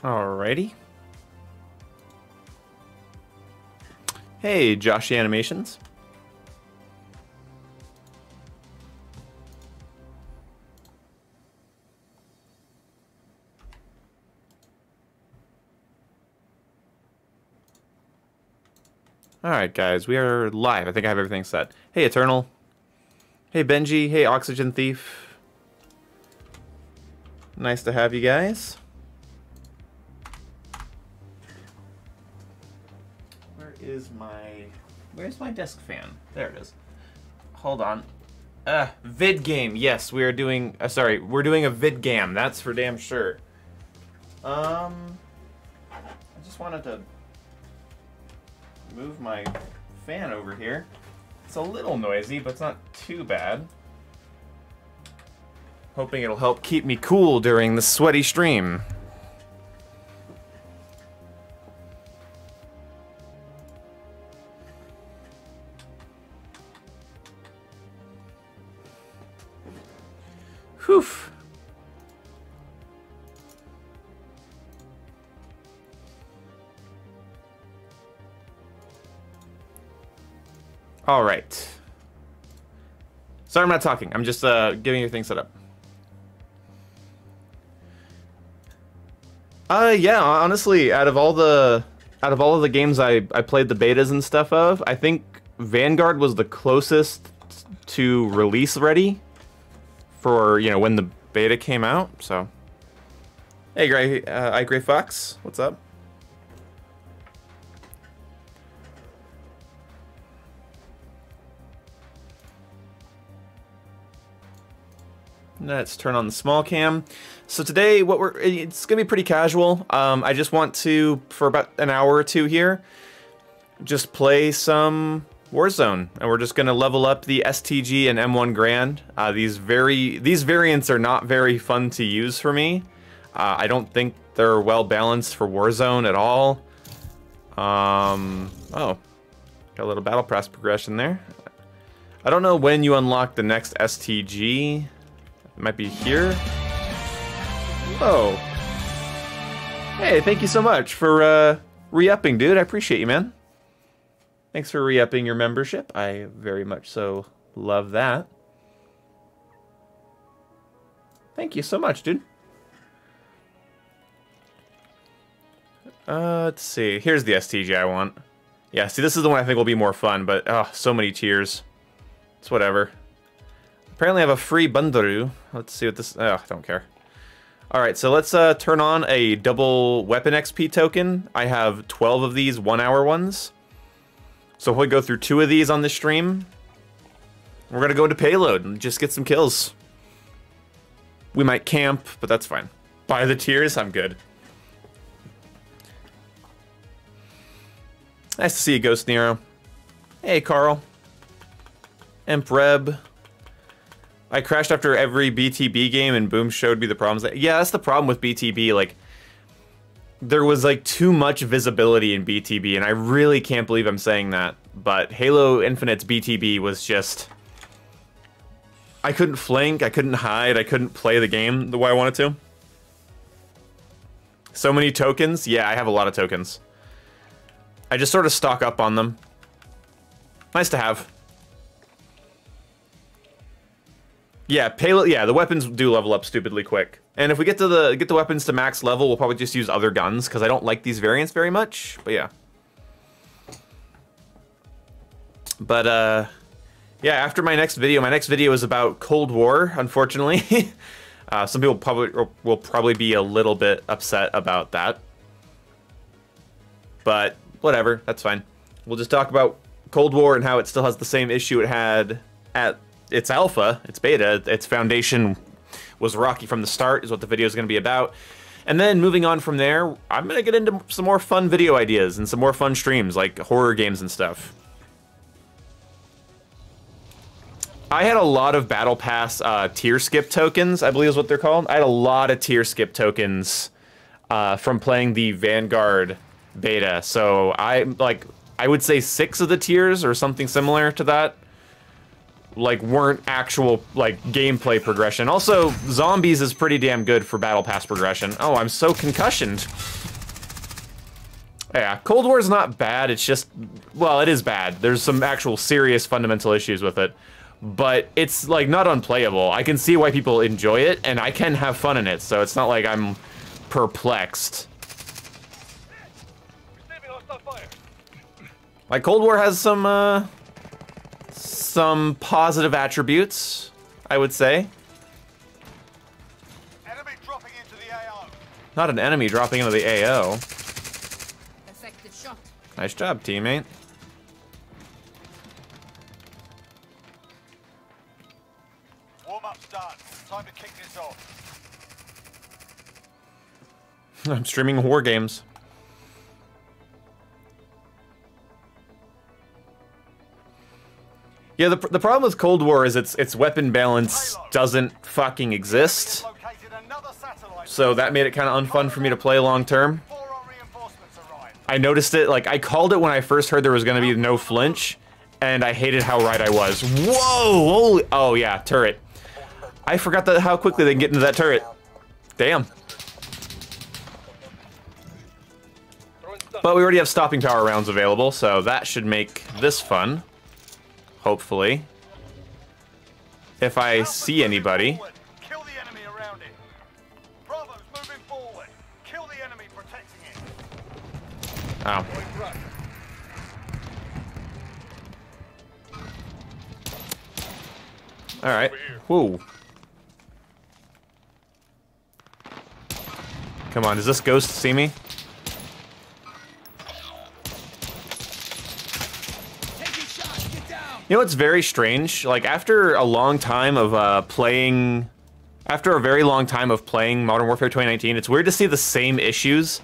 Alrighty. Hey, Joshy Animations. Alright, guys, we are live. I think I have everything set. Hey, Eternal. Hey, Benji. Hey, Oxygen Thief. Nice to have you guys. Where's my desk fan? There it is. Hold on. Vid game. Yes, we are doing. Sorry, we're doing a vid gam. That's for damn sure. I just wanted to move my fan over here. It's a little noisy, but it's not too bad. Hoping it'll help keep me cool during the sweaty stream. Whew. All right. Sorry, I'm not talking. I'm just getting your thing set up. Yeah, honestly, out of all of the games I played the betas and stuff of, I think Vanguard was the closest to release ready for, you know, when the beta came out. So, hey, Gray Fox, what's up? Let's turn on the small cam. So today, it's gonna be pretty casual. I just want to, for about an hour or two here, just play some Warzone, and we're just gonna level up the STG and M1 Grand. These variants are not very fun to use for me. I don't think they're well balanced for Warzone at all. Oh, got a little battle pass progression there. I don't know when you unlock the next STG. It might be here. Whoa. Hey, thank you so much for re-upping, dude. I appreciate you, man. Thanks for re-upping your membership. I very much so love that. Thank you so much, dude. Let's see. Here's the STG I want. Yeah, see, this is the one I think will be more fun, but oh, so many tiers. It's whatever. Apparently I have a free bundle. Let's see what this... Oh, I don't care. Alright, so let's turn on a double weapon XP token. I have 12 of these 1 hour ones. So if we go through 2 of these on this stream, we're gonna go into Payload and just get some kills. We might camp, but that's fine. Buy the tiers, I'm good. Nice to see you, Ghost Nero. Hey, Carl. Empreb. I crashed after every BTB game and boom showed me the problems. Yeah, that's the problem with BTB. Like, there was like too much visibility in BTB, and I really can't believe I'm saying that. But Halo Infinite's BTB was just... I couldn't flank, I couldn't hide, I couldn't play the game the way I wanted to. So many tokens? Yeah, I have a lot of tokens. I just sort of stock up on them. Nice to have. Yeah, Payload. Yeah, the weapons do level up stupidly quick. And if we get the weapons to max level, we'll probably just use other guns because I don't like these variants very much. But yeah. But yeah, after my next video is about Cold War. Unfortunately, some people will probably be a little bit upset about that. But whatever, that's fine. We'll just talk about Cold War and how it still has the same issue it had at its alpha, its beta. Its foundation was rocky from the start, is what the video is going to be about. And then moving on from there, I'm going to get into some more fun video ideas and some more fun streams, like horror games and stuff. I had a lot of Battle Pass tier skip tokens, I believe is what they're called. I had a lot of tier skip tokens from playing the Vanguard beta. So I would say 6 of the tiers or something similar to that like weren't actual like gameplay progression. Also, zombies is pretty damn good for battle pass progression. Oh, I'm so concussioned. Yeah, Cold War is not bad. It's just, well, it is bad. There's some actual serious fundamental issues with it, but it's like not unplayable. I can see why people enjoy it, and I can have fun in it. So it's not like I'm perplexed. Like Cold War has some positive attributes, I would say. Enemy dropping into the AO. Not an enemy dropping into the AO. Effective shot. Nice job, teammate. Warm-up's done. Time to kick this off. I'm streaming war games. Yeah, the problem with Cold War is its weapon balance doesn't fucking exist. So that made it kind of unfun for me to play long term. I noticed it, like, I called it when I first heard there was going to be no flinch, and I hated how right I was. Whoa! Holy, oh yeah, turret. I forgot how quickly they can get into that turret. Damn. But we already have stopping power rounds available, so that should make this fun. Hopefully. If I see anybody. Kill the enemy around it. Bravo's moving forward. Kill the enemy protecting it. Oh. Alright. Whoa. Come on, does this ghost see me? You know what's very strange? Like, after a long time of playing Modern Warfare 2019, it's weird to see the same issues.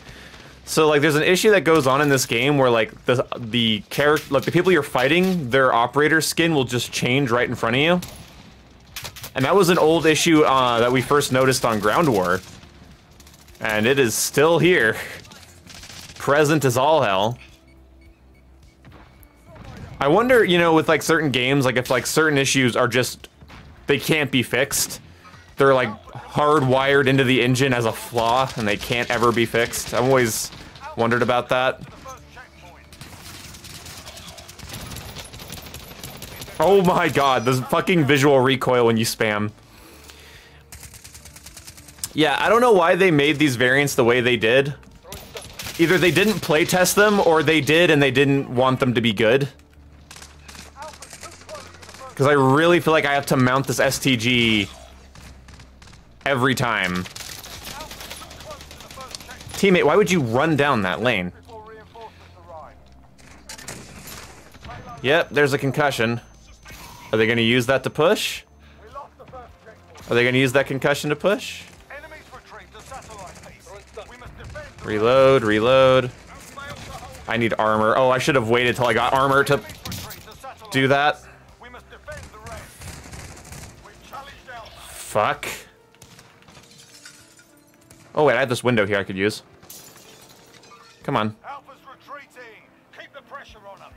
So, like, there's an issue that goes on in this game where, like, the people you're fighting, their operator skin will just change right in front of you. And that was an old issue that we first noticed on Ground War. And it is still here. Present as all hell. I wonder, you know, with like certain games, like if like certain issues are just, they can't be fixed. They're like hardwired into the engine as a flaw and they can't ever be fixed. I've always wondered about that. Oh my god, the fucking visual recoil when you spam. Yeah, I don't know why they made these variants the way they did. Either they didn't playtest them or they did and they didn't want them to be good. Because I really feel like I have to mount this STG every time. Teammate, why would you run down that lane? Yep, there's a concussion. Are they going to use that to push? Are they going to use that concussion to push? Reload, reload. I need armor. Oh, I should have waited till I got armor to do that. Fuck. Oh wait, I have this window here I could use. Come on. Alpha's retreating. Keep the pressure on them.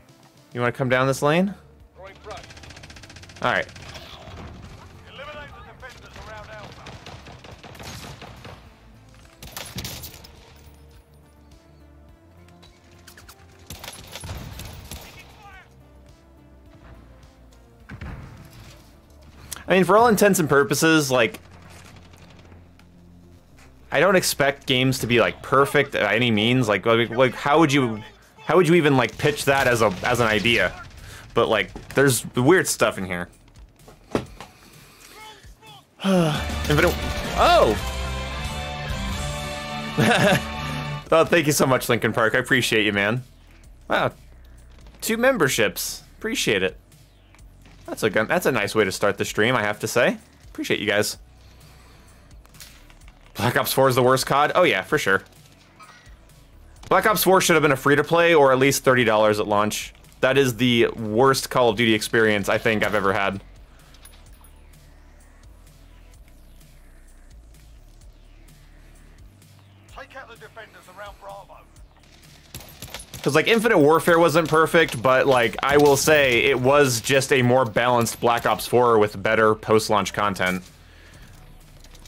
You want to come down this lane? Alright. Eliminate the defenders around Alpha. I mean, for all intents and purposes, like, I don't expect games to be like perfect by any means. Like how would you even like pitch that as an idea? But like, there's weird stuff in here. Infinite. Oh. Oh, thank you so much, Lincoln Park. I appreciate you, man. Wow, 2 memberships. Appreciate it. That's a nice way to start the stream, I have to say. Appreciate you guys. Black Ops 4 is the worst COD? Oh yeah, for sure. Black Ops 4 should have been a free-to-play or at least $30 at launch. That is the worst Call of Duty experience I think I've ever had. Take out the defenders around Bravo. Because, like, Infinite Warfare wasn't perfect, but, like, I will say it was just a more balanced Black Ops 4 with better post-launch content.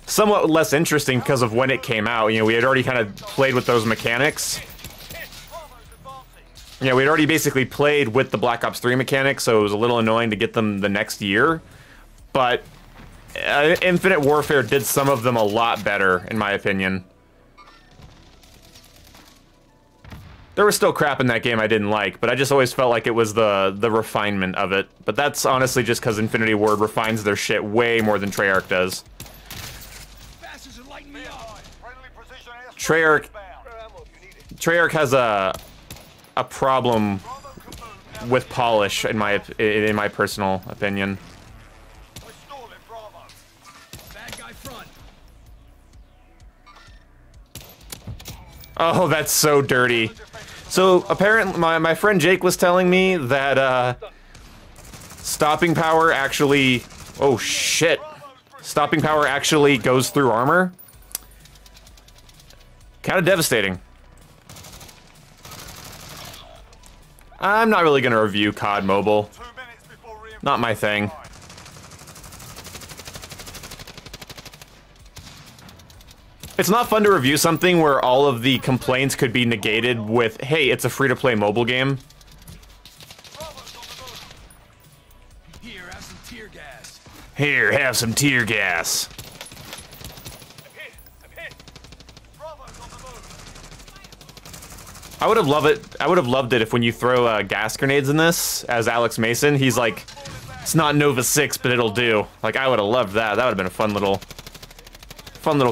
Somewhat less interesting because of when it came out. You know, we had already kind of played with those mechanics. Yeah, we'd already basically played with the Black Ops 3 mechanics, so it was a little annoying to get them the next year. But Infinite Warfare did some of them a lot better, in my opinion. There was still crap in that game I didn't like, but I just always felt like it was the refinement of it. But that's honestly just because Infinity Ward refines their shit way more than Treyarch does. Treyarch has a problem with polish, in my personal opinion. Oh, that's so dirty. So apparently, my friend Jake was telling me that stopping power actually... Oh shit! Stopping power actually goes through armor. Kind of devastating. I'm not really gonna review COD Mobile. Not my thing. It's not fun to review something where all of the complaints could be negated with, hey, it's a free-to-play mobile game. Here, have some tear gas. Here, have some tear gas. I would have loved it if when you throw gas grenades in this, as Alex Mason, he's like, it's not Nova 6, but it'll do. Like, I would have loved that. That would have been a fun little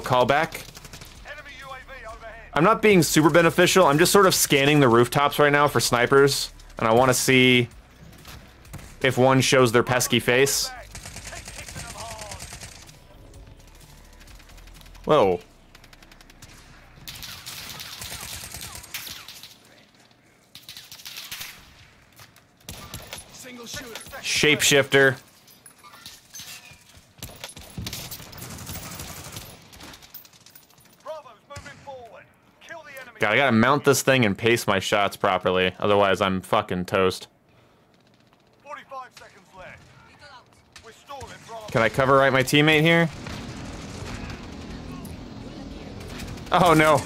callback. I'm not being super beneficial. I'm just sort of scanning the rooftops right now for snipers, and I want to see if one shows their pesky face. Whoa. Shapeshifter. God, I gotta mount this thing and pace my shots properly, otherwise I'm fucking toast. 45 seconds left. We're stalling, Bravo. Can I cover right my teammate here? Oh no.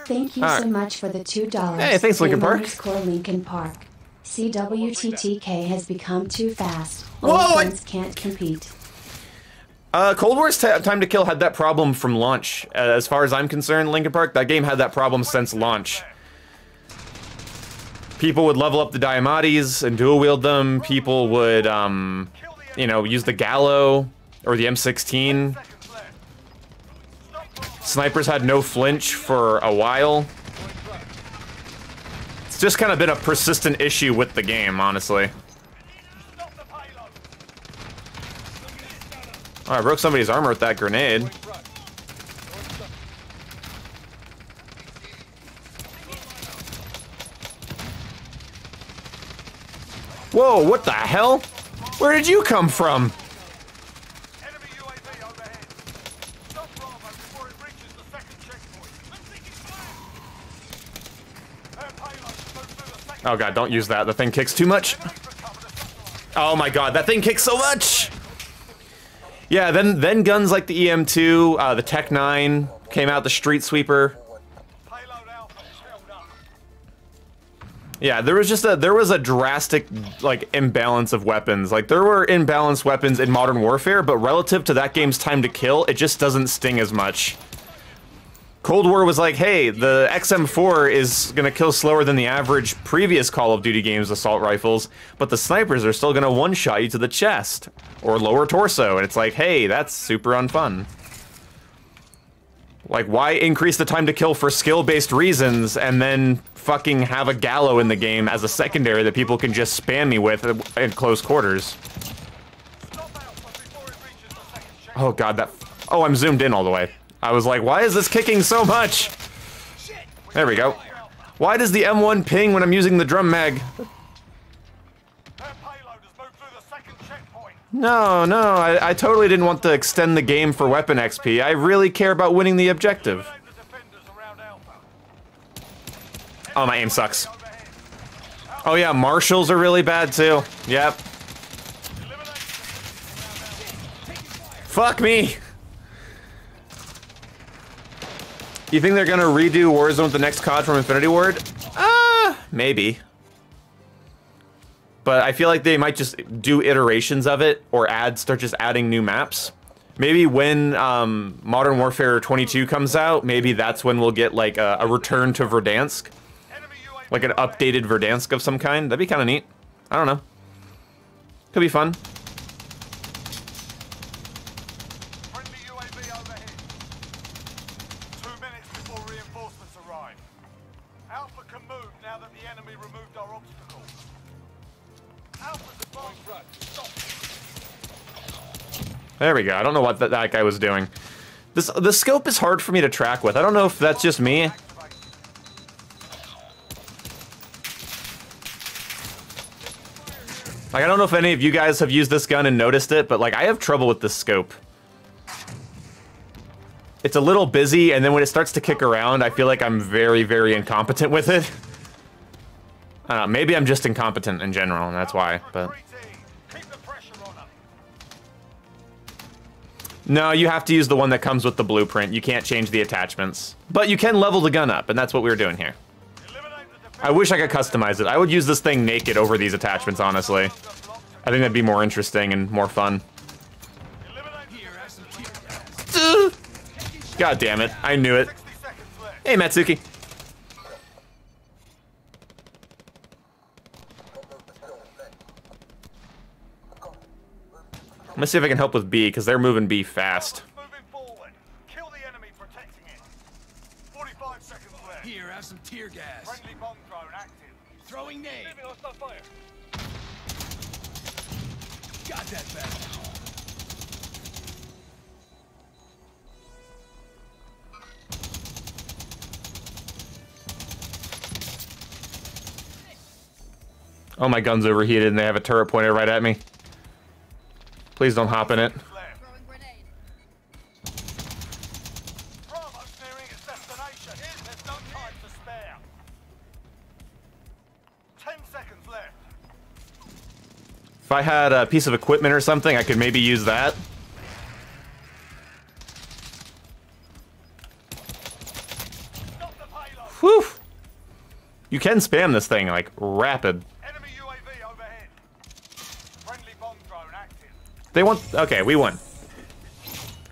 Thank you so much for the $2. Hey, thanks, Lincoln Park. Lincoln Park. CWTTK has become too fast. Whoa! Old friends can't compete. Cold War's Time to Kill had that problem from launch. As far as I'm concerned, Lincoln Park, that game had that problem since launch. People would level up the Diamatis and dual wield them. People would, you know, use the Gallo or the M16. Snipers had no flinch for a while. It's just kind of been a persistent issue with the game, honestly. Oh, I broke somebody's armor with that grenade. Whoa, what the hell? Where did you come from? Enemy UAV overhead. Stop Bravo before it reaches the second checkpoint. Oh god, don't use that. The thing kicks too much. Oh my god, that thing kicks so much! Yeah, then guns like the EM2, the Tech 9 came out, the Street Sweeper. Yeah, there was a drastic, like, imbalance of weapons. Like, there were imbalanced weapons in Modern Warfare, but relative to that game's time to kill, it just doesn't sting as much. Cold War was like, hey, the XM4 is gonna kill slower than the average previous Call of Duty game's assault rifles, but the snipers are still gonna one-shot you to the chest, or lower torso, and it's like, hey, that's super unfun. Like, why increase the time to kill for skill-based reasons, and then fucking have a Gallo in the game as a secondary that people can just spam me with in close quarters? Oh god, that... Oh, I'm zoomed in all the way. I was like, why is this kicking so much? There we go. Why does the M1 ping when I'm using the drum mag? No, I totally didn't want to extend the game for weapon XP. I really care about winning the objective. Oh, my aim sucks. Oh yeah, marshals are really bad too. Yep. Fuck me. You think they're gonna redo Warzone with the next COD from Infinity Ward? Maybe. But I feel like they might just do iterations of it or start just adding new maps. Maybe when Modern Warfare 22 comes out, maybe that's when we'll get like a return to Verdansk. Like an updated Verdansk of some kind. That'd be kind of neat. I don't know. Could be fun. Friendly UAV overhead. 2 minutes before reinforcements arrive. Alpha can move now that the enemy removed our obstacle. Alpha's advanced front. Stop. There we go. I don't know what that guy was doing. The scope is hard for me to track with. I don't know if that's just me. Like, I don't know if any of you guys have used this gun and noticed it, but like, I have trouble with this scope. It's a little busy, and then when it starts to kick around, I feel like I'm very, very incompetent with it. I don't know, maybe I'm just incompetent in general, and that's why, but... No, you have to use the one that comes with the blueprint. You can't change the attachments. But you can level the gun up, and that's what we were doing here. I wish I could customize it. I would use this thing naked over these attachments, honestly. I think that'd be more interesting and more fun. God damn it. I knew it. Hey, Matsuki. I'm gonna see if I can help with B, because they're moving B fast. Moving forward. Kill the enemy protecting it. 45 seconds left. Here, have some tear gas. Friendly bomb drone active. Throwing nade. Got that back. Oh, my gun's overheated and they have a turret pointed right at me. Please don't hop in it. Throwing grenade. Bravo's nearing its destination. There's no time to spare. 10 seconds left. If I had a piece of equipment or something, I could maybe use that. Stop the payload. Whew! You can spam this thing, like, rapid. Enemy UAV overhead. Friendly bomb drone active. They want... Okay, we won.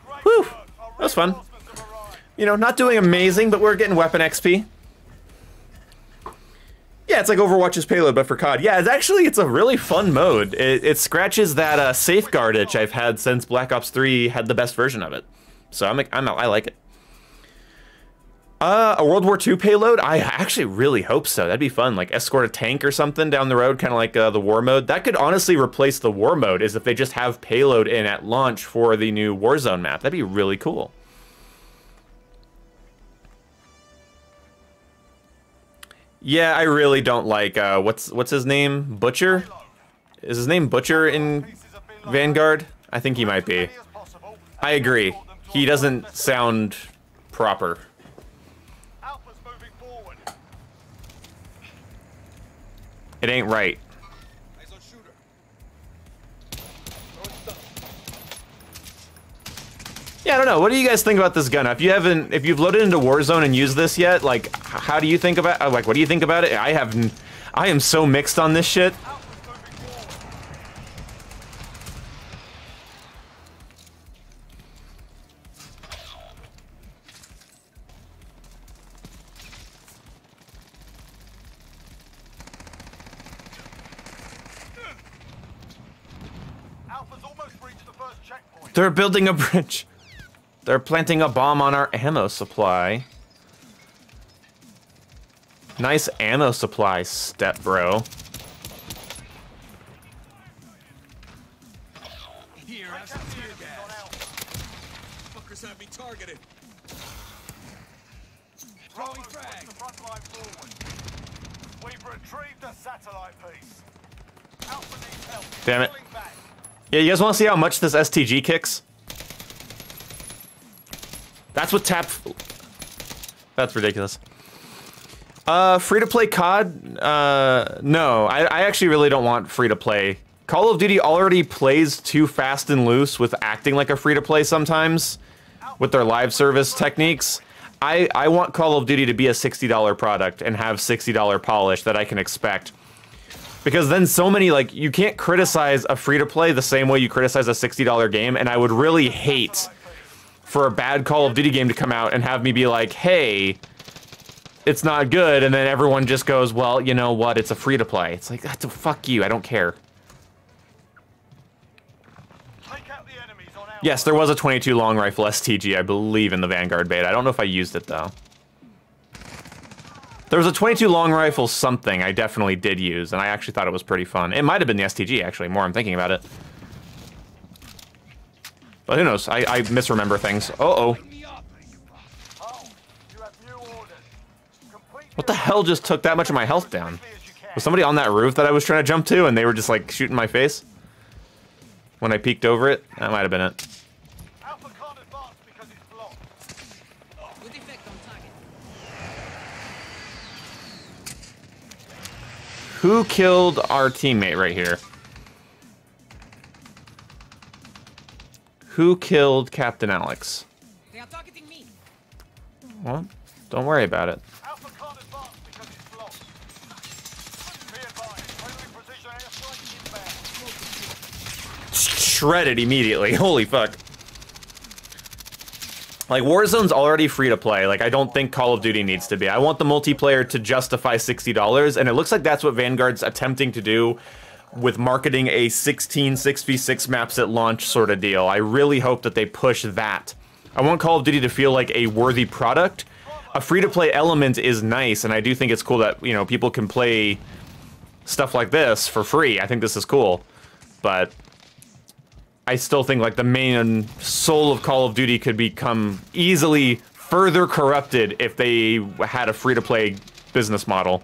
Great Whew! work. Our That was fun. reinforcements have arrived. You know, not doing amazing, but we're getting weapon XP. Yeah, it's like Overwatch's Payload, but for COD. Yeah, it's a really fun mode. It scratches that safeguard itch I've had since Black Ops 3 had the best version of it. So I like it. A World War II payload? I actually really hope so. That'd be fun. Like escort a tank or something down the road, kind of like the war mode. That could honestly replace the war mode, is if they just have payload in at launch for the new Warzone map. That'd be really cool. Yeah, I really don't like, what's his name? Butcher? Is his name Butcher in Vanguard? I think he might be. I agree. He doesn't sound proper. Alpha's moving forward. It ain't right. Yeah, I don't know. What do you guys think about this gun? If you've loaded into Warzone and used this yet, like, how do you think about? Like, what do you think about it? I am so mixed on this shit. Alpha's almost reached the first checkpoint. They're building a bridge. They're planting a bomb on our ammo supply. Nice ammo supply, step bro. Here, have some tear gas. Fuckers have me targeted. Throwing Bravo's frag. pushed the front line forward. We've retrieved a satellite piece. Alpha needs help. Damn it. Pulling back. Yeah, you guys want to see how much this STG kicks? That's what tap... That's ridiculous. Free-to-play COD? No. I actually really don't want free-to-play. Call of Duty already plays too fast and loose with acting like a free-to-play sometimes with their live service techniques. I want Call of Duty to be a $60 product and have $60 polish that I can expect. Because then so many, like, you can't criticize a free-to-play the same way you criticize a $60 game, and I would really hate for a bad Call of Duty game to come out and have me be like, hey, it's not good, and then everyone just goes, well, you know what, it's a free-to-play. It's like, fuck you, I don't care. Yes, there was a 22 long rifle STG, I believe, in the Vanguard beta. I don't know if I used it, though. There was a 22 long rifle something I definitely did use, and I actually thought it was pretty fun. It might have been the STG, actually, more I'm thinking about it. But who knows? I misremember things. Uh-oh. What the hell just took that much of my health down? Was somebody on that roof that I was trying to jump to, and they were just, like, shooting my face? When I peeked over it? That might have been it. Who killed our teammate right here? Who killed Captain Alex? They are targeting me. Well, don't worry about it. Shredded immediately. Holy fuck. Like, Warzone's already free to play. Like, I don't think Call of Duty needs to be. I want the multiplayer to justify $60, and it looks like that's what Vanguard's attempting to do with marketing a 16 6v6 maps at launch sort of deal. I really hope that they push that. I want Call of Duty to feel like a worthy product. A free-to-play element is nice, and I do think it's cool that, you know, people can play stuff like this for free. I think this is cool. But I still think, like, the main soul of Call of Duty could become easily further corrupted if they had a free-to-play business model.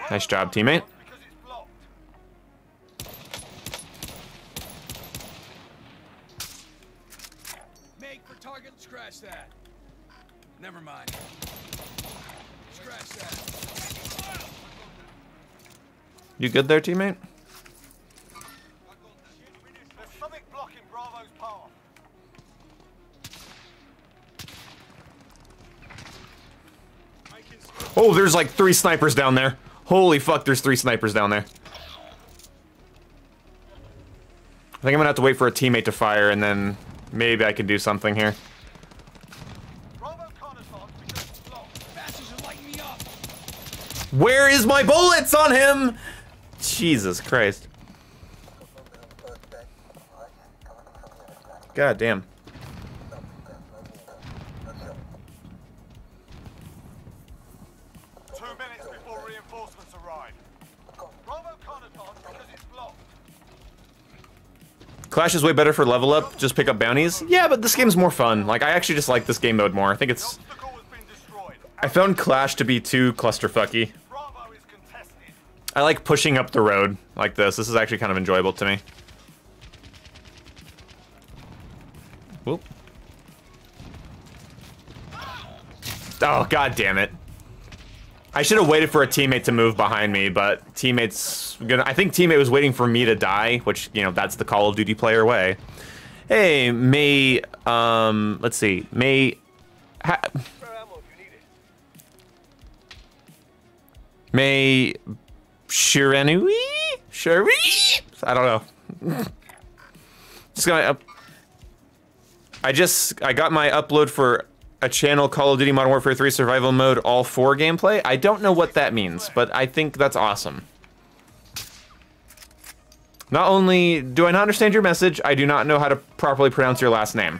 Nice job, teammate. Make for target, scratch that. Never mind. Scratch that. You good there, teammate? Oh, there's like 3 snipers down there. Holy fuck, there's 3 snipers down there. I think I'm gonna have to wait for a teammate to fire, and then maybe I can do something here. Where is my bullets on him? Jesus Christ. God damn. Clash is way better for level up, just pick up bounties. Yeah, but this game's more fun. Like, I actually just like this game mode more. I think it's... I found Clash to be too clusterfucky. I like pushing up the road like this. This is actually kind of enjoyable to me. Whoop. Oh, god damn it. I should have waited for a teammate to move behind me, but teammate's gonna... I think teammate was waiting for me to die, which, you know, that's the Call of Duty player way. Hey, May... let's see. May... May... Shiranui? Shari? I don't know. Just gonna... I got my upload for a channel, Call of Duty Modern Warfare 3 Survival Mode All 4 gameplay. I don't know what that means, but I think that's awesome. Not only do I not understand your message, I do not know how to properly pronounce your last name.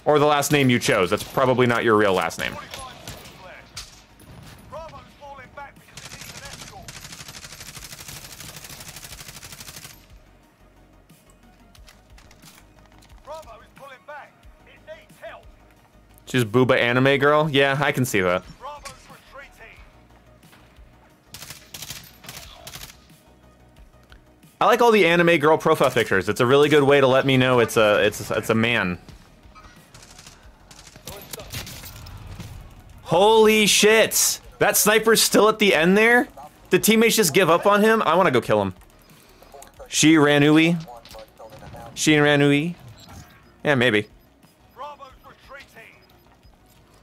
Or the last name you chose. That's probably not your real last name. She's booba anime girl? Yeah, I can see that. I like all the anime girl profile pictures. It's a really good way to let me know it's a man. Holy shit! That sniper's still at the end there? Did teammates just give up on him? I want to go kill him. Shiranui? Shiranui? Yeah, maybe.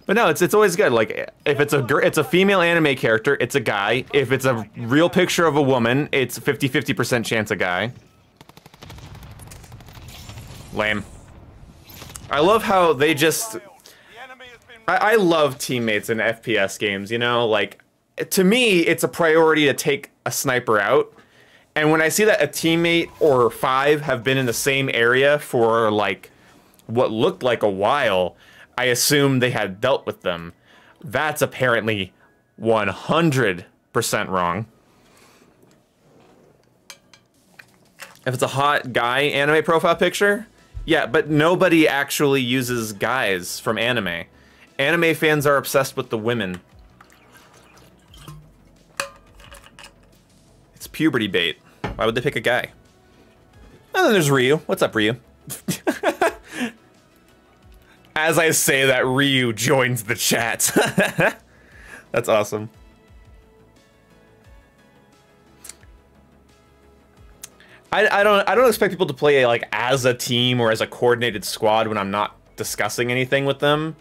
But no, it's always good. Like, if it's a female anime character, it's a guy. If it's a real picture of a woman, it's 50-50% chance a guy. Lame. I love how they just... I love teammates in FPS games, you know? Like, to me, it's a priority to take a sniper out. And when I see that a teammate or 5 have been in the same area for, like, what looked like a while, I assume they had dealt with them. That's apparently 100% wrong. If it's a hot guy anime profile picture, yeah, but nobody actually uses guys from anime. Anime fans are obsessed with the women. It's puberty bait. Why would they pick a guy? And then there's Ryu. What's up, Ryu? As I say that, Ryu joins the chat. That's awesome. I don't expect people to play like as a team or as a coordinated squad when I'm not discussing anything with them.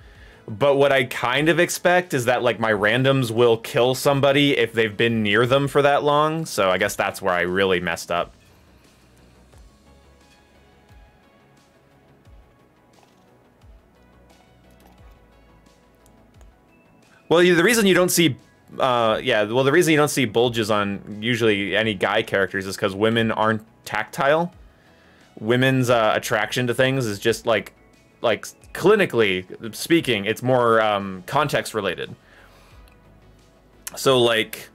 But what I kind of expect is that like my randoms will kill somebody if they've been near them for that long. So I guess that's where I really messed up. Well, the reason you don't see, the reason you don't see bulges on usually any guy characters is because women aren't tactile. Women's attraction to things is just like clinically speaking, it's more context related. So like,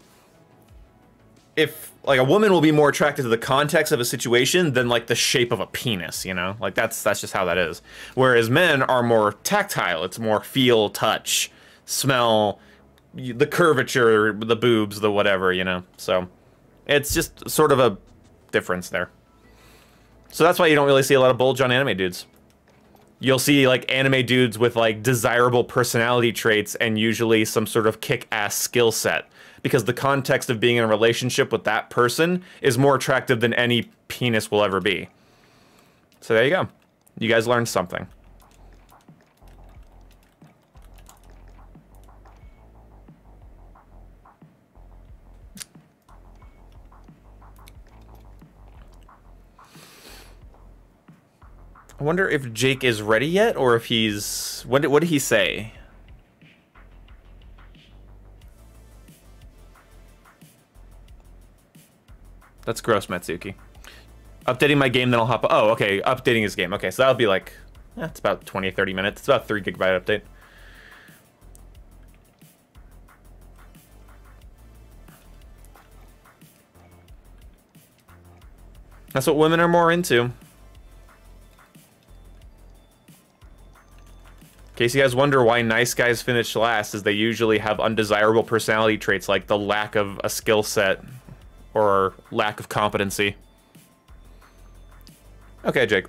if like a woman will be more attracted to the context of a situation than like the shape of a penis, you know, like that's just how that is. Whereas men are more tactile. It's more feel, touch, smell, the curvature, the boobs, the whatever, you know. So it's just sort of a difference there. So that's why you don't really see a lot of bulge on anime dudes. You'll see like anime dudes with like desirable personality traits and usually some sort of kick-ass skill set, because the context of being in a relationship with that person is more attractive than any penis will ever be. So there you go. You guys learned something. I wonder if Jake is ready yet, or if he's... What did he say? That's gross, Matsuki. Updating my game, then I'll hop... Oh, okay, updating his game. Okay, so that'll be like... it's about 20, 30 minutes. It's about a 3 gigabyte update. That's what women are more into. In case you guys wonder why nice guys finish last, is they usually have undesirable personality traits like the lack of a skill set or lack of competency. Okay, Jake.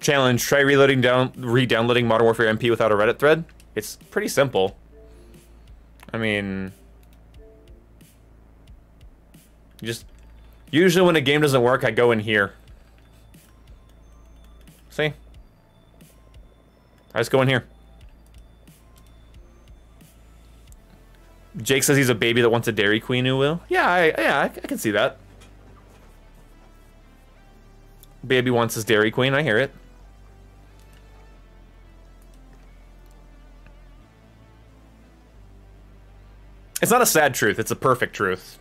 Challenge, try re-downloading Modern Warfare MP without a Reddit thread. It's pretty simple. I mean... Usually when a game doesn't work, I go in here. See? I just go in here. Jake says he's a baby that wants a Dairy Queen who will. Yeah, I can see that. Baby wants his Dairy Queen, I hear it. It's not a sad truth, it's a perfect truth.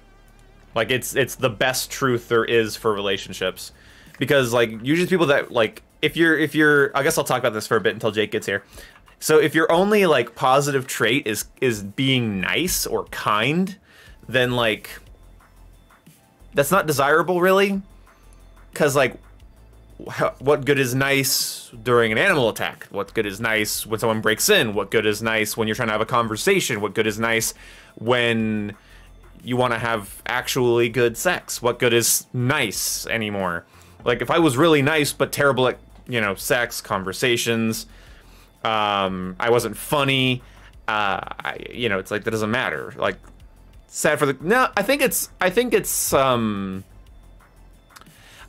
Like, it's the best truth there is for relationships. Because, like, usually people that, like, if you're, I guess I'll talk about this for a bit until Jake gets here. So if your only, like, positive trait is being nice or kind, then, like, that's not desirable, really. Because, like, what good is nice during an animal attack? What good is nice when someone breaks in? What good is nice when you're trying to have a conversation? What good is nice when you want to have actually good sex? What good is nice anymore? Like, if I was really nice but terrible at you know, sex, conversations. I wasn't funny. You know, it's like, that doesn't matter. Like, sad for the, no, I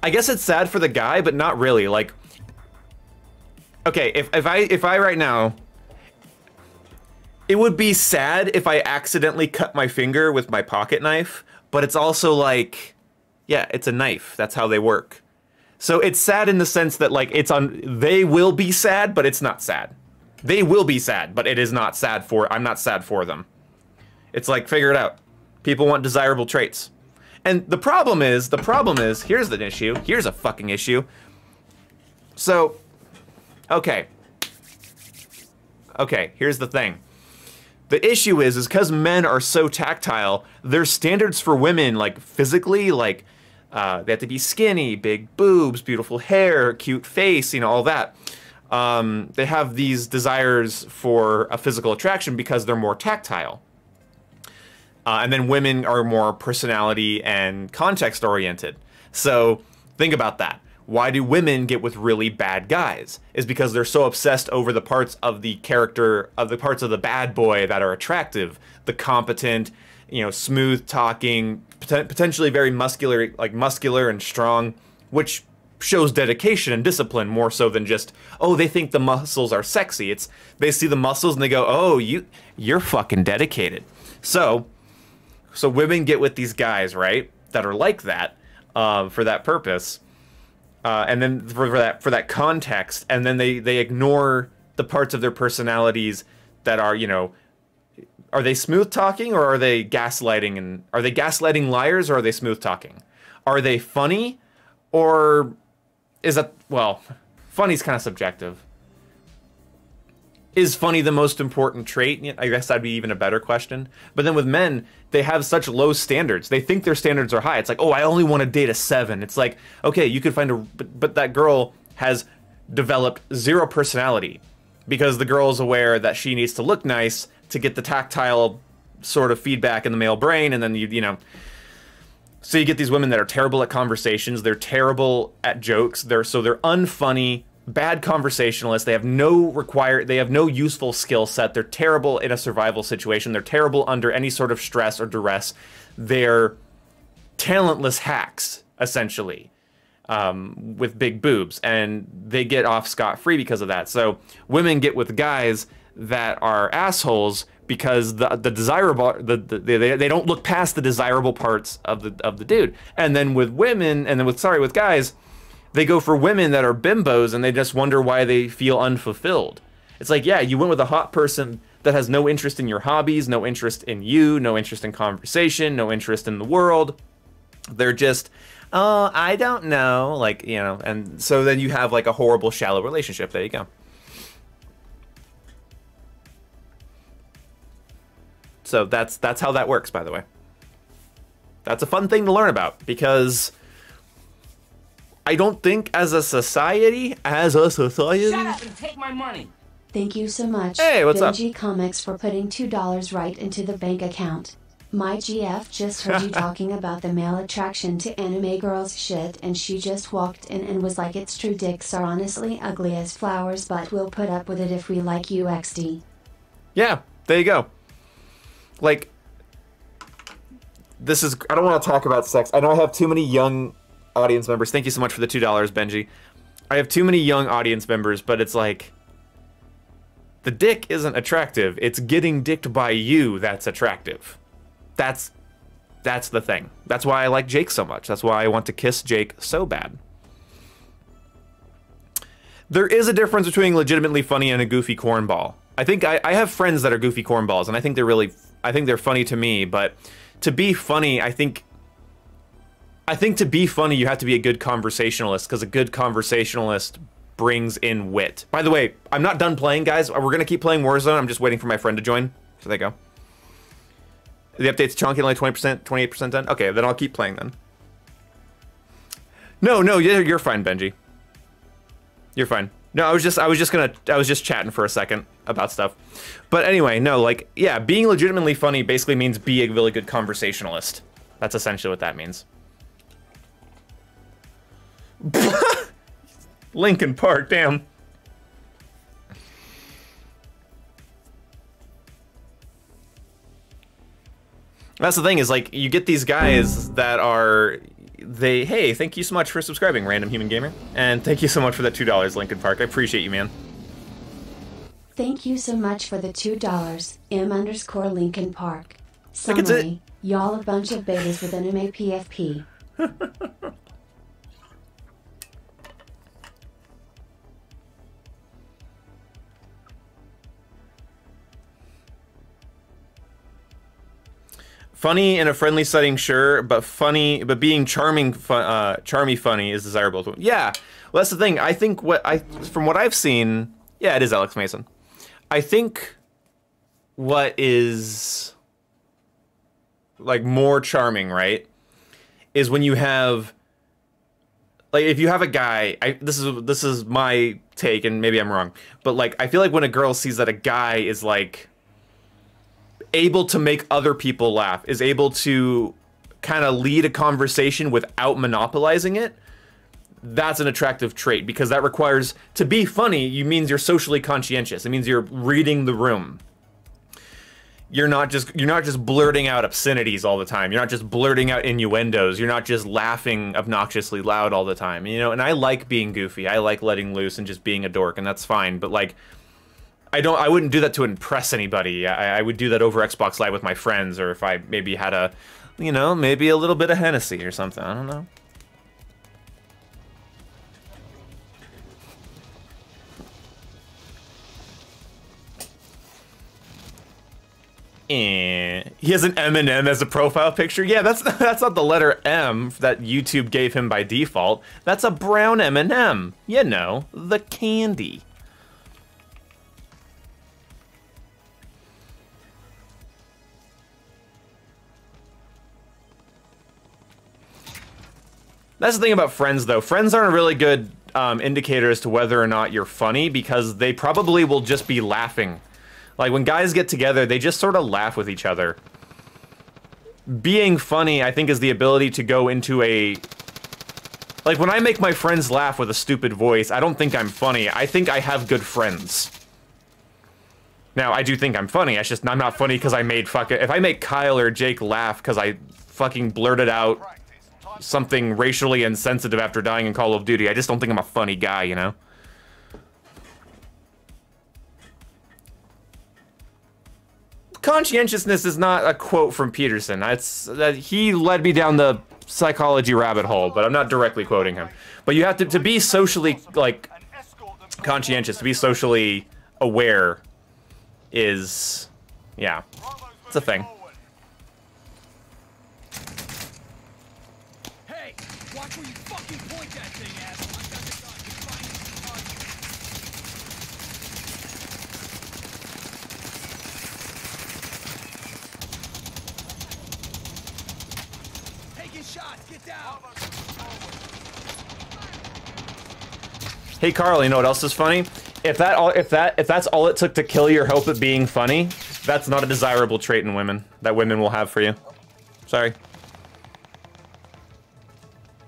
guess it's sad for the guy, but not really. Like, okay, if I right now, it would be sad if I accidentally cut my finger with my pocket knife, but it's also like, yeah, it's a knife. That's how they work. So it's sad in the sense that, like, they will be sad, but it's not sad. They will be sad, but it is not sad I'm not sad for them. It's like, figure it out. People want desirable traits. And the problem is, here's the issue. Here's a fucking issue. So, okay, here's the thing. The issue is because men are so tactile, their standards for women, like, physically, like, they have to be skinny, big boobs, beautiful hair, cute face, you know, all that. They have these desires for a physical attraction because they're more tactile. And then women are more personality and context oriented. So think about that. Why do women get with really bad guys? Is because they're so obsessed over the parts of the character, of the parts of the bad boy that are attractive. The competent, you know, smooth talking, potentially very muscular, like muscular and strong, which shows dedication and discipline more so than just, oh, they think the muscles are sexy. It's, they see the muscles and they go, oh, you're fucking dedicated. So women get with these guys, right, that are like that, for that purpose, and then for that context, and then they ignore the parts of their personalities that are, you know, are they smooth talking or are they gaslighting? And are they gaslighting liars or are they smooth talking? Are they funny, or is that, well, funny's kind of subjective. Is funny the most important trait? I guess that'd be even a better question. But then with men, they have such low standards. They think their standards are high. It's like, oh, I only want to date a 7. It's like, okay, you could find but that girl has developed 0 personality because the girl is aware that she needs to look nice to get the tactile sort of feedback in the male brain, and then you know. So you get these women that are terrible at conversations. They're terrible at jokes. They're unfunny. Bad conversationalists. They have no useful skill set. They're terrible in a survival situation. They're terrible under any sort of stress or duress. They're talentless hacks, essentially, with big boobs, and they get off scot-free because of that. So women get with guys that are assholes because they don't look past the desirable parts of the dude. And then with women, and then with guys, they go for women that are bimbos and they just wonder why they feel unfulfilled. It's like, yeah, you went with a hot person that has no interest in your hobbies, no interest in you, no interest in conversation, no interest in the world. They're just, oh, I don't know, like, you know, and so then you have like a horrible, shallow relationship. There you go. So that's how that works, by the way. That's a fun thing to learn about, because I don't think as a society... Shut up and take my money! Thank you so much, hey, what's up? Benji Comics, for putting $2 right into the bank account. My GF just heard you talking about the male attraction to anime girls shit, and she just walked in and was like, it's true, dicks are honestly ugly as flowers, but we'll put up with it if we like you, XD. Yeah, there you go. Like, this is... I don't want to talk about sex. I know I have too many young audience members. Thank you so much for the $2, Benji. I have too many young audience members, but it's like... The dick isn't attractive. It's getting dicked by you that's attractive. That's the thing. That's why I like Jake so much. That's why I want to kiss Jake so bad. There is a difference between legitimately funny and a goofy cornball. I think I have friends that are goofy cornballs, and I think they're funny to me, but to be funny, I think to be funny, you have to be a good conversationalist, because a good conversationalist brings in wit. By the way, I'm not done playing, guys. We're going to keep playing Warzone. I'm just waiting for my friend to join. So there you go. The update's chunky, only 20%, 28% done? Okay, then I'll keep playing then. No, you're fine, Benji. You're fine. No, I was just chatting for a second about stuff. But anyway, no, like, yeah, being legitimately funny basically means be a really good conversationalist. That's essentially what that means. Lincoln Park, damn. That's the thing, is like, you get these guys that are, hey, thank you so much for subscribing, Random Human Gamer. And thank you so much for that $2, Lincoln Park. I appreciate you, man. Thank you so much for the $2, M_Lincoln Park. Summary, y'all a bunch of betas with anime PFP. Funny in a friendly setting, sure, but being charming, funny is desirable. Yeah, well, that's the thing. I think from what I've seen, yeah, it is Alex Mason. I think what is like more charming, right, is when you have, like, if you have a guy. This is my take, and maybe I'm wrong, but like, I feel like when a girl sees that a guy is like able to make other people laugh, is able to kind of lead a conversation without monopolizing it, that's an attractive trait, because that requires, to be funny, you means you're socially conscientious. It means you're reading the room. You're not just blurting out obscenities all the time. You're not just blurting out innuendos. You're not just laughing obnoxiously loud all the time. You know, and I like being goofy. I like letting loose and just being a dork, and that's fine. But like, I wouldn't do that to impress anybody. I would do that over Xbox Live with my friends, or if I maybe had a, you know, maybe a little bit of Hennessy or something. I don't know. He has an M&M as a profile picture. Yeah, that's not the letter M that YouTube gave him by default. That's a brown M&M. You know, the candy. That's the thing about friends, though. Friends aren't a really good indicator as to whether or not you're funny, because they probably will just be laughing. Like, when guys get together, they just sort of laugh with each other. Being funny, I think, is the ability to go into a... Like, when I make my friends laugh with a stupid voice, I don't think I'm funny. I think I have good friends. Now, I do think I'm funny. It's just, I'm not funny because I made if I make Kyle or Jake laugh because I fucking blurted out something racially insensitive after dying in Call of Duty, I just don't think I'm a funny guy, you know? Conscientiousness is not a quote from Peterson. It's that he led me down the psychology rabbit hole, but I'm not directly quoting him. But you have to be socially, like, conscientious, to be socially aware is, yeah, it's a thing. Hey, watch where you fucking point that thing, asshole. Taking shots, get down. Hey Carl, you know what else is funny? If that's all it took to kill your hope at being funny, that's not a desirable trait in women that women will have for you. Sorry.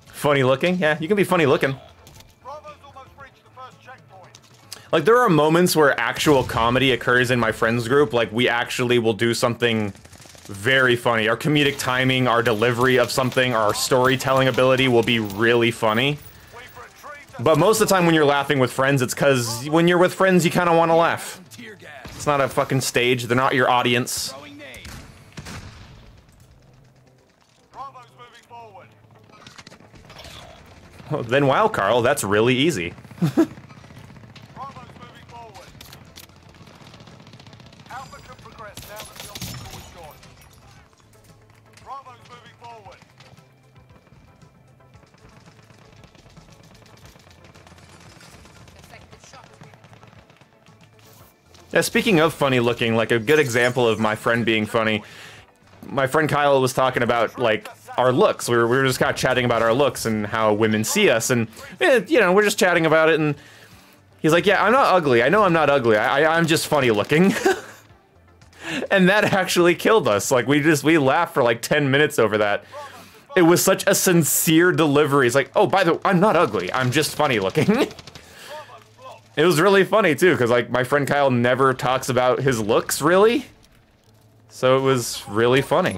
Funny looking? Yeah, you can be funny looking. Like, there are moments where actual comedy occurs in my friends group. Like, we actually will do something very funny. Our comedic timing, our delivery of something, our storytelling ability will be really funny. But most of the time when you're laughing with friends, it's because when you're with friends, you kind of want to laugh. It's not a fucking stage. They're not your audience. Well, then wow, Carl, that's really easy. Yeah, speaking of funny looking, like a good example of my friend being funny, my friend Kyle was talking about, like, our looks. We were just kind of chatting about our looks and how women see us, and, you know, we're just chatting about it, and he's like, yeah, I'm not ugly. I know I'm not ugly. I'm just funny looking. And that actually killed us. Like, we laughed for like 10 minutes over that. It was such a sincere delivery. It's like, oh, by the way, I'm not ugly. I'm just funny looking. It was really funny too, because like my friend Kyle never talks about his looks really, so it was really funny.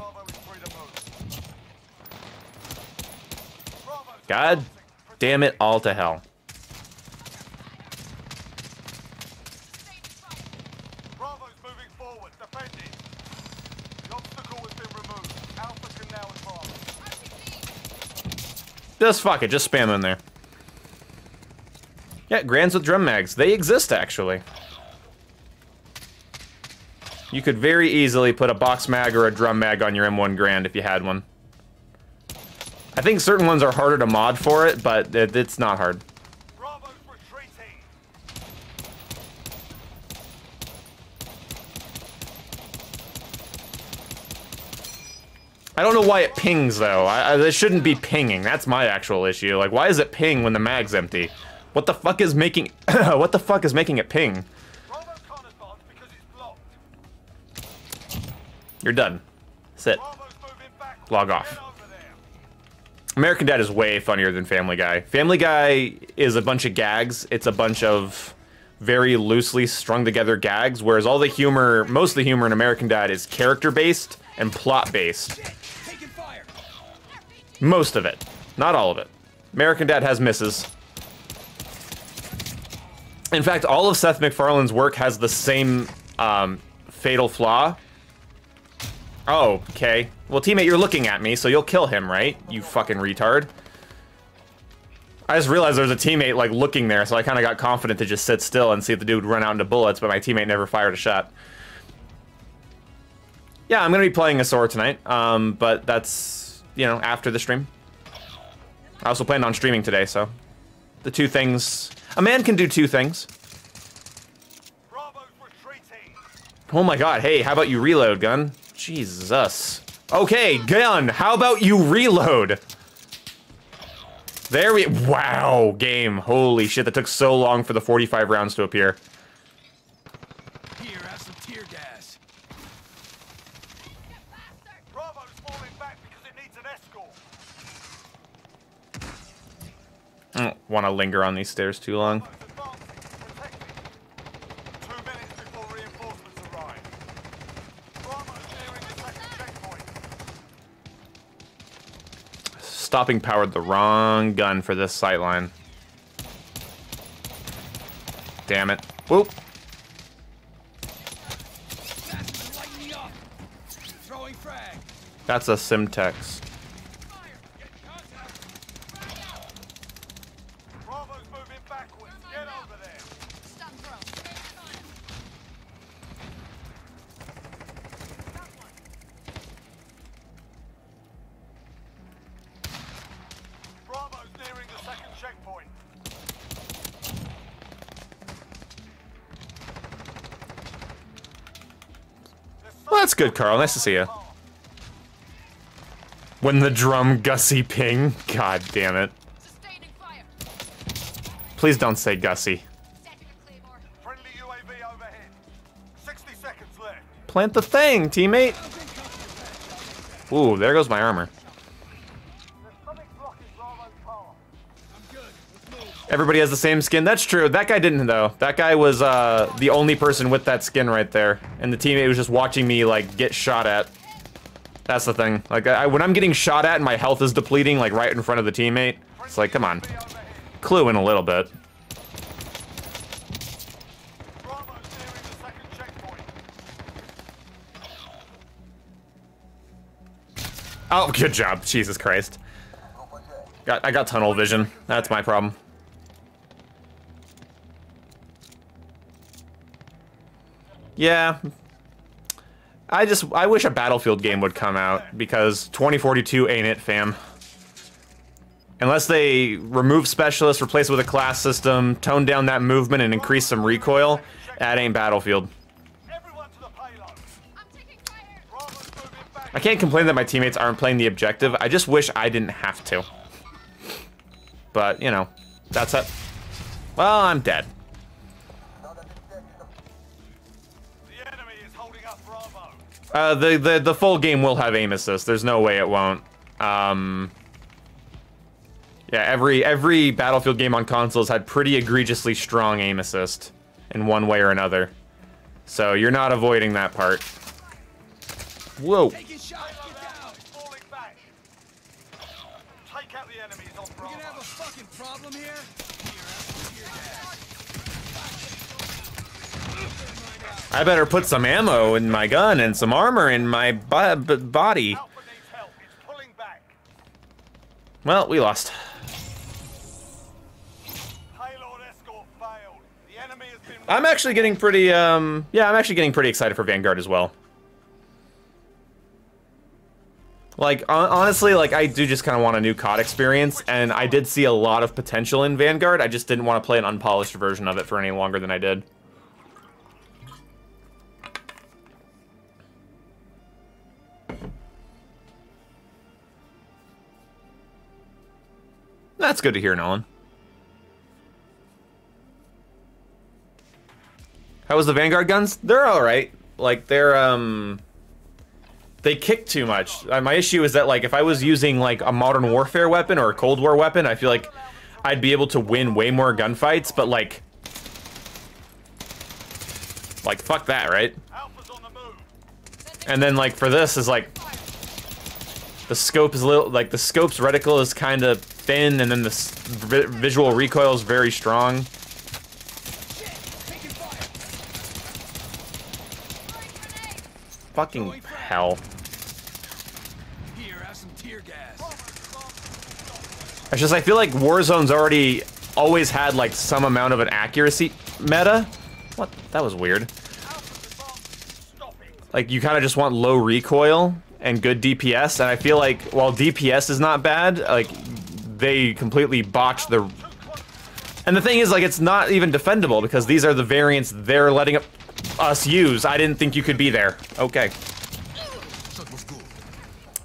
God damn it all to hell. Bravo's moving forward, defending. The obstacle has been removed. Alpha can now advance. Just fuck it, just spam in there. Yeah, Grands with drum mags. They exist, actually. You could very easily put a box mag or a drum mag on your M1 Grand if you had one. I think certain ones are harder to mod for it, but it's not hard. Bravo's retreating. I don't know why it pings, though. It shouldn't be pinging. That's my actual issue. Like, why does it ping when the mag's empty? What the fuck is making... what the fuck is making it ping? Bravo can't advance because it's blocked. You're done. Sit. Bravo's moving back. Log off. Get over there. American Dad is way funnier than Family Guy. Family Guy is a bunch of gags. It's a bunch of very loosely strung together gags, whereas all the humor, most of the humor in American Dad is character-based and plot-based. Most of it. Not all of it. American Dad has misses. In fact, all of Seth MacFarlane's work has the same fatal flaw. Oh, okay. Well, teammate, you're looking at me, so you'll kill him, right? You fucking retard. I just realized there was a teammate, like, looking there, so I kind of got confident to just sit still and see if the dude would run out into bullets, but my teammate never fired a shot. Yeah, I'm going to be playing a sword tonight, but that's, you know, after the stream. I also planned on streaming today, so the two things... A man can do two things. Bravo's retreating. Oh my god, hey, how about you reload, gun? Jesus. Okay, gun, how about you reload? There we... Wow, game. Holy shit, that took so long for the 45 rounds to appear. Here, have some tear gas. Bravo's falling back because it needs an escort. I don't want to linger on these stairs too long. Bravo's advancing. Protecting. 2 minutes before reinforcements arrive. Bravo's nearing the second checkpoint. Stopping powered the wrong gun for this sightline. Damn it. Whoop. Light me up. Throwing frag. That's a Simtex. Bravo's moving backwards. Get over there. Stun throw. Bravo's nearing the second checkpoint. Well, that's good, Carl. Nice to see you. When the drum Gussie ping. God damn it. Sustaining fire. Please don't say Gussie. Setting a claymore. Friendly UAV overhead. 60 seconds left. Plant the thing, teammate. Ooh, there goes my armor. There's something blocking Bravo's power. I'm good. Let's move. Everybody has the same skin. That's true. That guy didn't, though. That guy was the only person with that skin right there. And the teammate was just watching me, like, get shot at. That's the thing. Like, when I'm getting shot at and my health is depleting, like, right in front of the teammate, it's like, come on. Clue in a little bit. Bravo's nearing the second checkpoint. Oh, good job. Jesus Christ. I got tunnel vision. That's my problem. Yeah. I wish a Battlefield game would come out, because 2042 ain't it, fam. Unless they remove specialists, replace it with a class system, tone down that movement, and increase some recoil, that ain't Battlefield. Everyone to the payload. I'm taking fire. Bravo's moving back. I can't complain that my teammates aren't playing the objective, I just wish I didn't have to. But, you know, that's it. Well, I'm dead. The enemy is holding up Bravo. The full game will have aim assist. There's no way it won't. Yeah, every Battlefield game on consoles had pretty egregiously strong aim assist in one way or another. So you're not avoiding that part. Whoa. Taking shots, get down. Falling back. Take out the enemies on We're gonna have Bravo. a fucking problem here. I better put some ammo in my gun and some armor in my body. Alpha needs help. It's pulling back. Well, we lost. Payload escort failed. The enemy has been... I'm actually getting pretty, yeah, I'm actually getting pretty excited for Vanguard as well. Like, honestly, like, I do just kind of want a new COD experience, and I did see a lot of potential in Vanguard. I just didn't want to play an unpolished version of it for any longer than I did. That's good to hear, Nolan. How was the Vanguard guns? They're alright. Like, they're, they kick too much. My issue is that, like, if I was using, like, a Modern Warfare weapon or a Cold War weapon, I feel like I'd be able to win way more gunfights, but, like, fuck that, right? Alpha's on the move. And then, like, for this is, like, the scope is a little, like, the scope's reticle is kind of thin, and then the visual recoil is very strong. Fucking hell. Here, have some tear gas. It's just, I feel like Warzone's already always had, like, some amount of an accuracy meta. What? That was weird. Like, you kind of just want low recoil and good DPS, and I feel like, while DPS is not bad, like, they completely botched the... And the thing is, like, it's not even defendable, because these are the variants they're letting us use. I didn't think you could be there. Okay.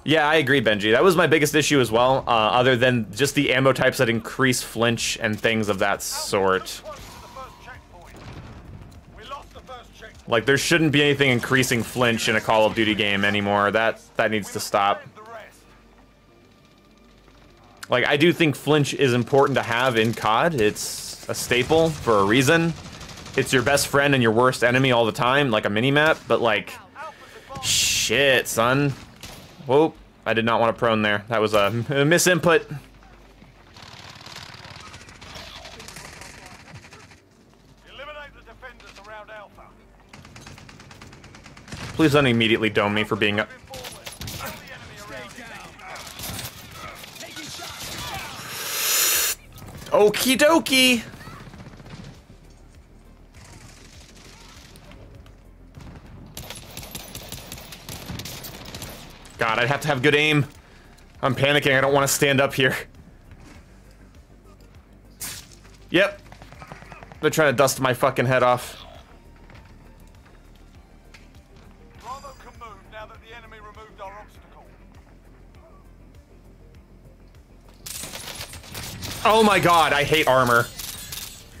Yeah, I agree, Benji. That was my biggest issue as well, other than just the ammo types that increase flinch and things of that sort. Like, there shouldn't be anything increasing flinch in a Call of Duty game anymore. That needs to stop. Like, I do think flinch is important to have in COD. It's a staple for a reason. It's your best friend and your worst enemy all the time, like a mini-map, but, like, shit, son. Whoa, I did not want to prone there. That was a misinput. Eliminate the defenders around Alpha. Please don't immediately dome me for being up. Okie dokie. God, I'd have to have good aim. I'm panicking. I don't want to stand up here. Yep. They're trying to dust my fucking head off. Bravo can move now that the enemy removed our obstacle. Oh my god, I hate armor.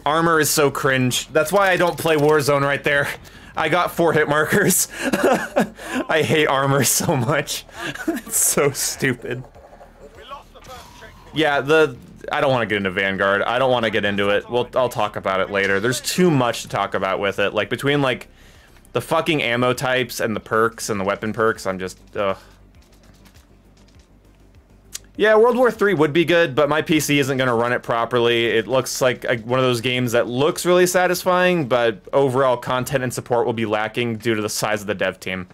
Armor is so cringe. That's why I don't play Warzone right there. I got 4 hit markers. I hate armor so much. It's so stupid. We lost the first checkpoint. Yeah, I don't want to get into Vanguard. I don't want to get into it. I'll talk about it later. There's too much to talk about with it. Like, between, like, the fucking ammo types and the perks and the weapon perks, I'm just, ugh. Yeah, World War III would be good, but my PC isn't going to run it properly. It looks like one of those games that looks really satisfying, but overall content and support will be lacking due to the size of the dev team.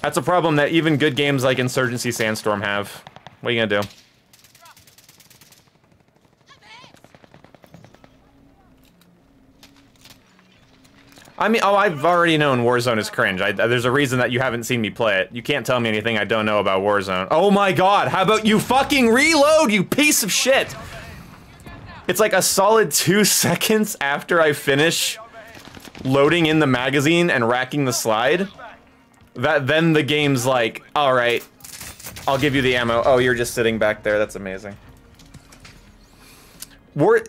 That's a problem that even good games like Insurgency Sandstorm have. What are you going to do? I mean, oh, I've already known Warzone is cringe. There's a reason that you haven't seen me play it. You can't tell me anything I don't know about Warzone. Oh my god, how about you fucking reload, you piece of shit! It's like a solid 2 seconds after I finish loading in the magazine and racking the slide, that then the game's like, alright, I'll give you the ammo. Oh, you're just sitting back there, that's amazing.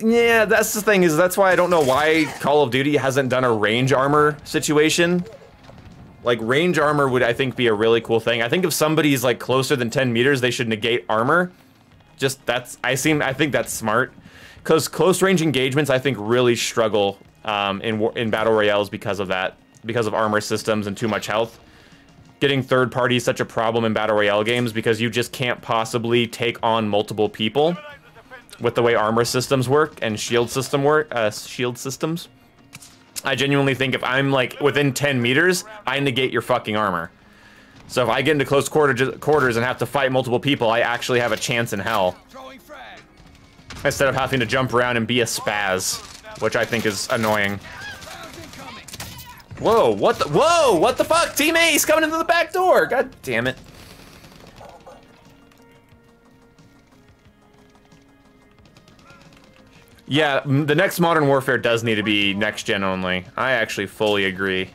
Yeah, that's the thing, is that's why I don't know why Call of Duty hasn't done a range armor situation. Like, range armor would, I think, be a really cool thing. I think if somebody's, like, closer than 10 meters, they should negate armor. Just I think that's smart, because close range engagements I think really struggle in battle royales because of that, because of armor systems and too much health. Getting third party is such a problem in battle royale games because you just can't possibly take on multiple people with the way armor systems work and shield systems. I genuinely think if I'm like within 10 meters, I negate your fucking armor. So if I get into close quarters and have to fight multiple people, I actually have a chance in hell. Instead of having to jump around and be a spaz, which I think is annoying. Whoa, what the fuck? Team Ace coming into the back door! God damn it. Yeah, the next Modern Warfare does need to be next gen only. I actually fully agree.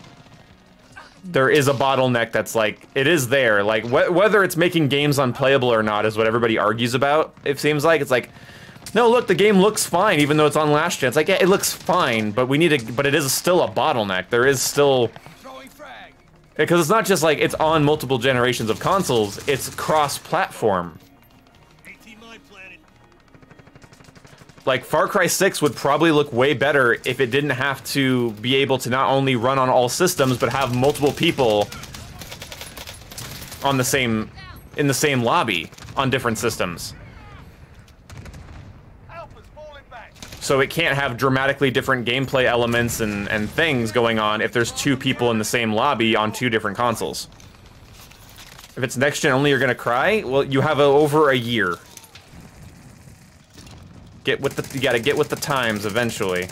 There is a bottleneck that's like, it is there. Like, whether it's making games unplayable or not is what everybody argues about, it seems like. It's like, no, look, the game looks fine, even though it's on last gen. It's like, yeah, it looks fine, but but it is still a bottleneck. There is still... Because it's not just like it's on multiple generations of consoles, it's cross-platform. Like, Far Cry 6 would probably look way better if it didn't have to be able to not only run on all systems, but have multiple people on in the same lobby on different systems. So it can't have dramatically different gameplay elements and things going on if there's two people in the same lobby on two different consoles. If it's next gen only, you're gonna cry? Well, you have over a year. You gotta get with the times eventually.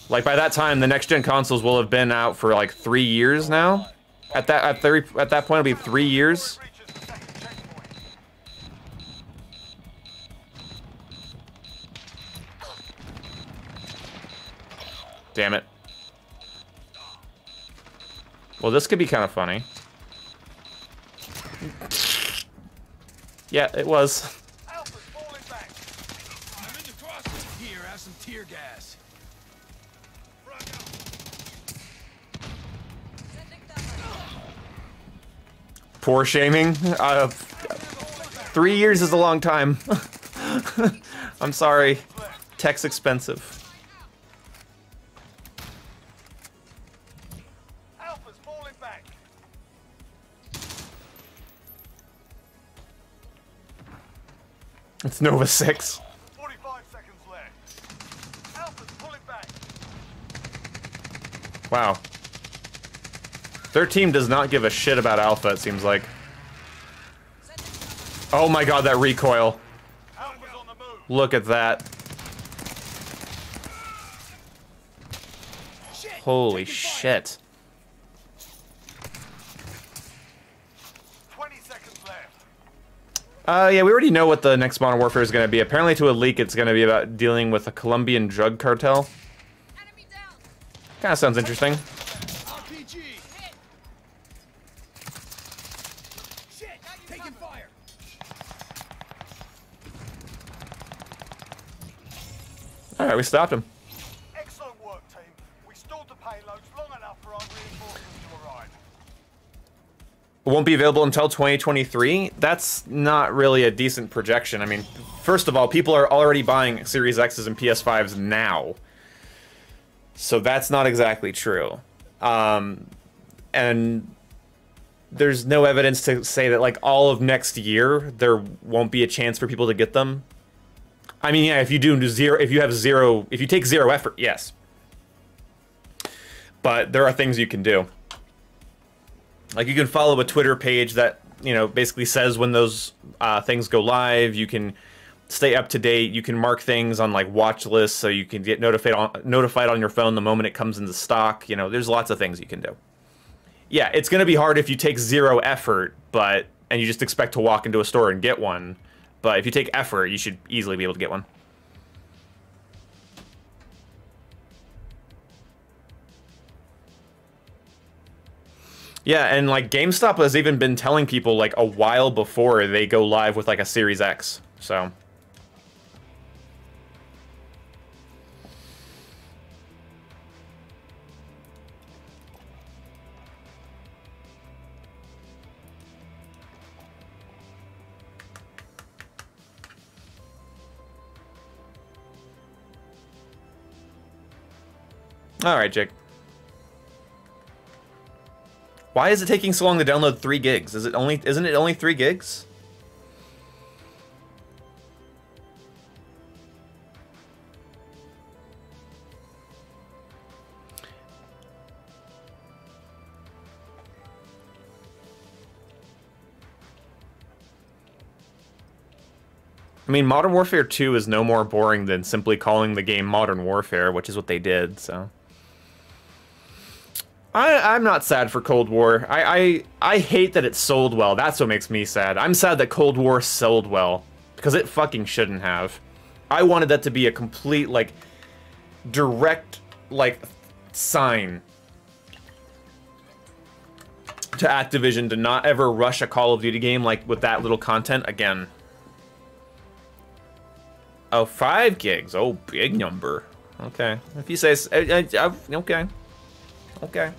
Like, by that time, the next gen consoles will have been out for like 3 years now. At that point, it'll be 3 years. Damn it. Well, this could be kind of funny. Yeah, it was. Here, have some tear gas. Poor shaming. 3 years is a long time. I'm sorry. Tech's expensive. It's Nova 6. 45 seconds left. Alpha's pulling back. Wow. Their team does not give a shit about Alpha, it seems like. Oh my god, that recoil. Alpha's on the move. Look at that. Holy shit. 20 seconds left. Yeah, we already know what the next Modern Warfare is going to be. Apparently, to a leak, it's going to be about dealing with a Colombian drug cartel. Enemy down. Kind of sounds interesting. RPG. Shit, taking fire. Alright, we stopped him. Excellent work, team. We stalled the payloads long enough for our reinforcements to arrive. It won't be available until 2023. That's not really a decent projection. I mean, first of all, people are already buying Series X's and PS5s now. So that's not exactly true. And there's no evidence to say that, like, all of next year there won't be a chance for people to get them. I mean, yeah, if you take zero effort, yes. But there are things you can do. Like, you can follow a Twitter page that, you know, basically says when those things go live. You can stay up to date. You can mark things on, like, watch lists so you can get notified on your phone the moment it comes into stock. You know, there's lots of things you can do. Yeah, it's going to be hard if you take zero effort, and you just expect to walk into a store and get one. But if you take effort, you should easily be able to get one. Yeah, and like GameStop has even been telling people like a while before they go live with like a Series X. So Alright, Jake. Why is it taking so long to download 3 gigs? Isn't it only 3 gigs? I mean, Modern Warfare 2 is no more boring than simply calling the game Modern Warfare, which is what they did, so... I'm not sad for Cold War. I hate that it sold well. That's what makes me sad. I'm sad that Cold War sold well, because it fucking shouldn't have. I wanted that to be a complete, like, direct, like, sign to Activision to not ever rush a Call of Duty game, like, with that little content again. Oh, 5 gigs. Oh, big number. Okay. If you say... okay. Okay.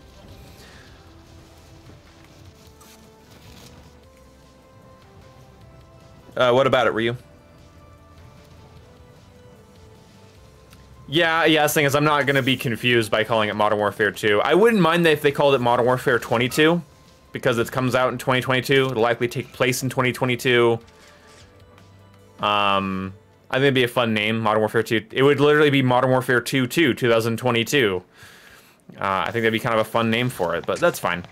What about it, Ryu? Yeah, the thing is, I'm not going to be confused by calling it Modern Warfare 2. I wouldn't mind if they called it Modern Warfare 22, because it comes out in 2022. It'll likely take place in 2022. I think it'd be a fun name, Modern Warfare 2. It would literally be Modern Warfare 2 2022. I think that'd be kind of a fun name for it, but that's fine.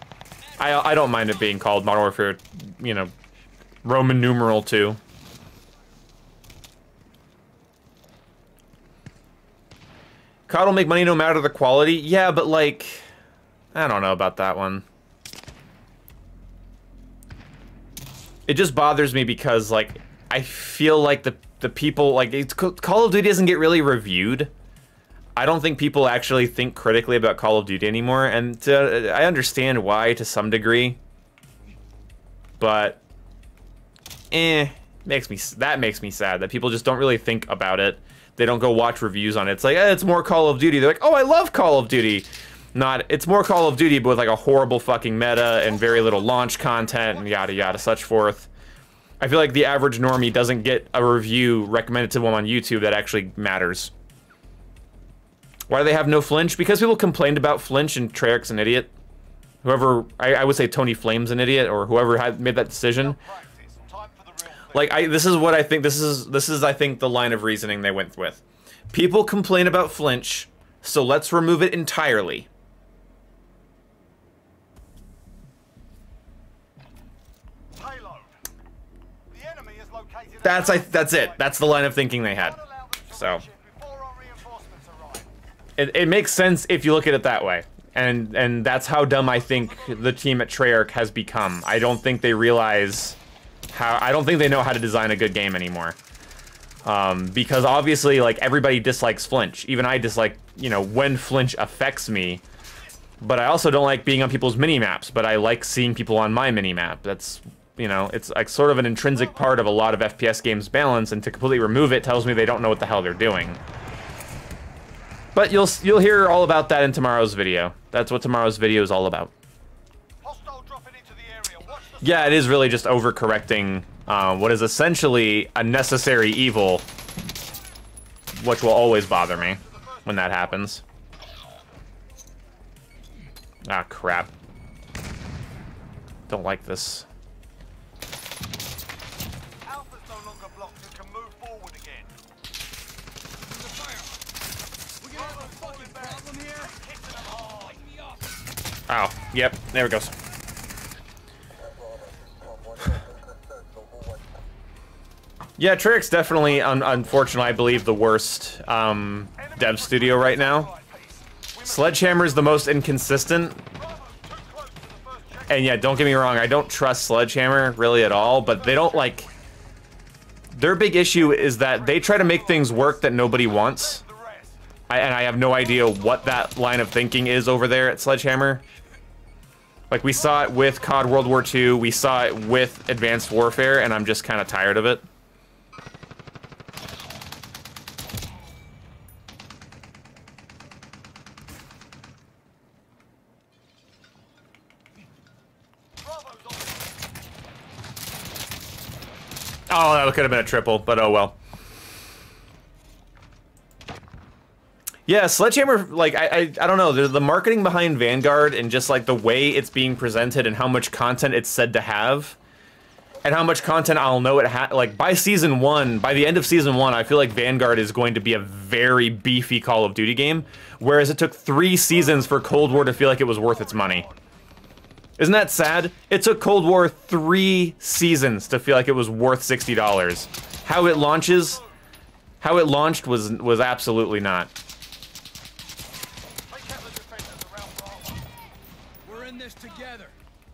I don't mind it being called Modern Warfare, you know, Roman numeral 2. COD will make money no matter the quality. Yeah, but like, I don't know about that one. It just bothers me because like, I feel like the people, like, Call of Duty doesn't get really reviewed. I don't think people actually think critically about Call of Duty anymore, and I understand why to some degree. But, that makes me sad that people just don't really think about it. They don't go watch reviews on it. It's like, it's more Call of Duty. They're like, oh, I love Call of Duty. It's more Call of Duty, but with like a horrible fucking meta and very little launch content and yada yada such forth. I feel like the average normie doesn't get a review recommended to them on YouTube that actually matters. Why do they have no flinch? Because people complained about flinch and Treyarch's an idiot. Whoever, I would say Tony Flame's an idiot, or whoever had made that decision. Like, this is what I think, this is I think the line of reasoning they went with. People complain about flinch, so let's remove it entirely. Payload. The enemy is located. That's it. That's the line of thinking they had. So it makes sense if you look at it that way. And that's how dumb I think the team at Treyarch has become. I don't think they realize I don't think they know how to design a good game anymore. Because obviously, like, everybody dislikes flinch. Even I dislike, you know, when flinch affects me. But I also don't like being on people's mini-maps, but I like seeing people on my mini-map. That's, you know, it's like sort of an intrinsic part of a lot of FPS games balance, and to completely remove it tells me they don't know what the hell they're doing. But you'll hear all about that in tomorrow's video. That's what tomorrow's video is all about. Yeah, it is really just overcorrecting what is essentially a necessary evil, which will always bother me when that happens. Ah, crap. Don't like this. Alpha's no longer blocked and can move forward again. We gonna have a fucking problem here? Hitting them hard. Me up. Oh, yep, there it goes. Yeah, Treyarch's definitely, unfortunately, I believe, the worst dev studio right now. Sledgehammer's the most inconsistent. And yeah, don't get me wrong, I don't trust Sledgehammer really at all, but they don't, like... Their big issue is that they try to make things work that nobody wants. And I have no idea what that line of thinking is over there at Sledgehammer. Like, we saw it with COD World War II, we saw it with Advanced Warfare, and I'm just kind of tired of it. Oh, that could have been a triple, but oh well. Yeah, Sledgehammer, like, I don't know, the marketing behind Vanguard and just, like, the way it's being presented and how much content it's said to have, and how much content I'll know it like, by Season 1, by the end of Season 1, I feel like Vanguard is going to be a very beefy Call of Duty game, whereas it took 3 seasons for Cold War to feel like it was worth its money. Isn't that sad? It took Cold War 3 seasons to feel like it was worth $60. How it launched was absolutely not. We're in this together.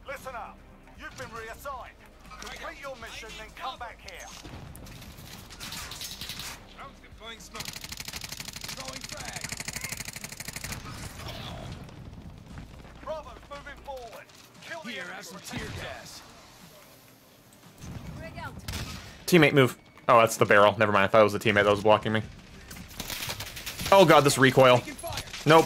Listen up. You've been reassigned. Complete your mission, then come back here. I'm deploying smoke. Throwing frag. Bravo's moving forward. Kill the Here, enemy have some to tear protect gas. Rig out. Teammate, move. Oh, that's the barrel. Never mind. I thought it was the teammate that was blocking me. Oh god, this recoil. Taking fire. Nope.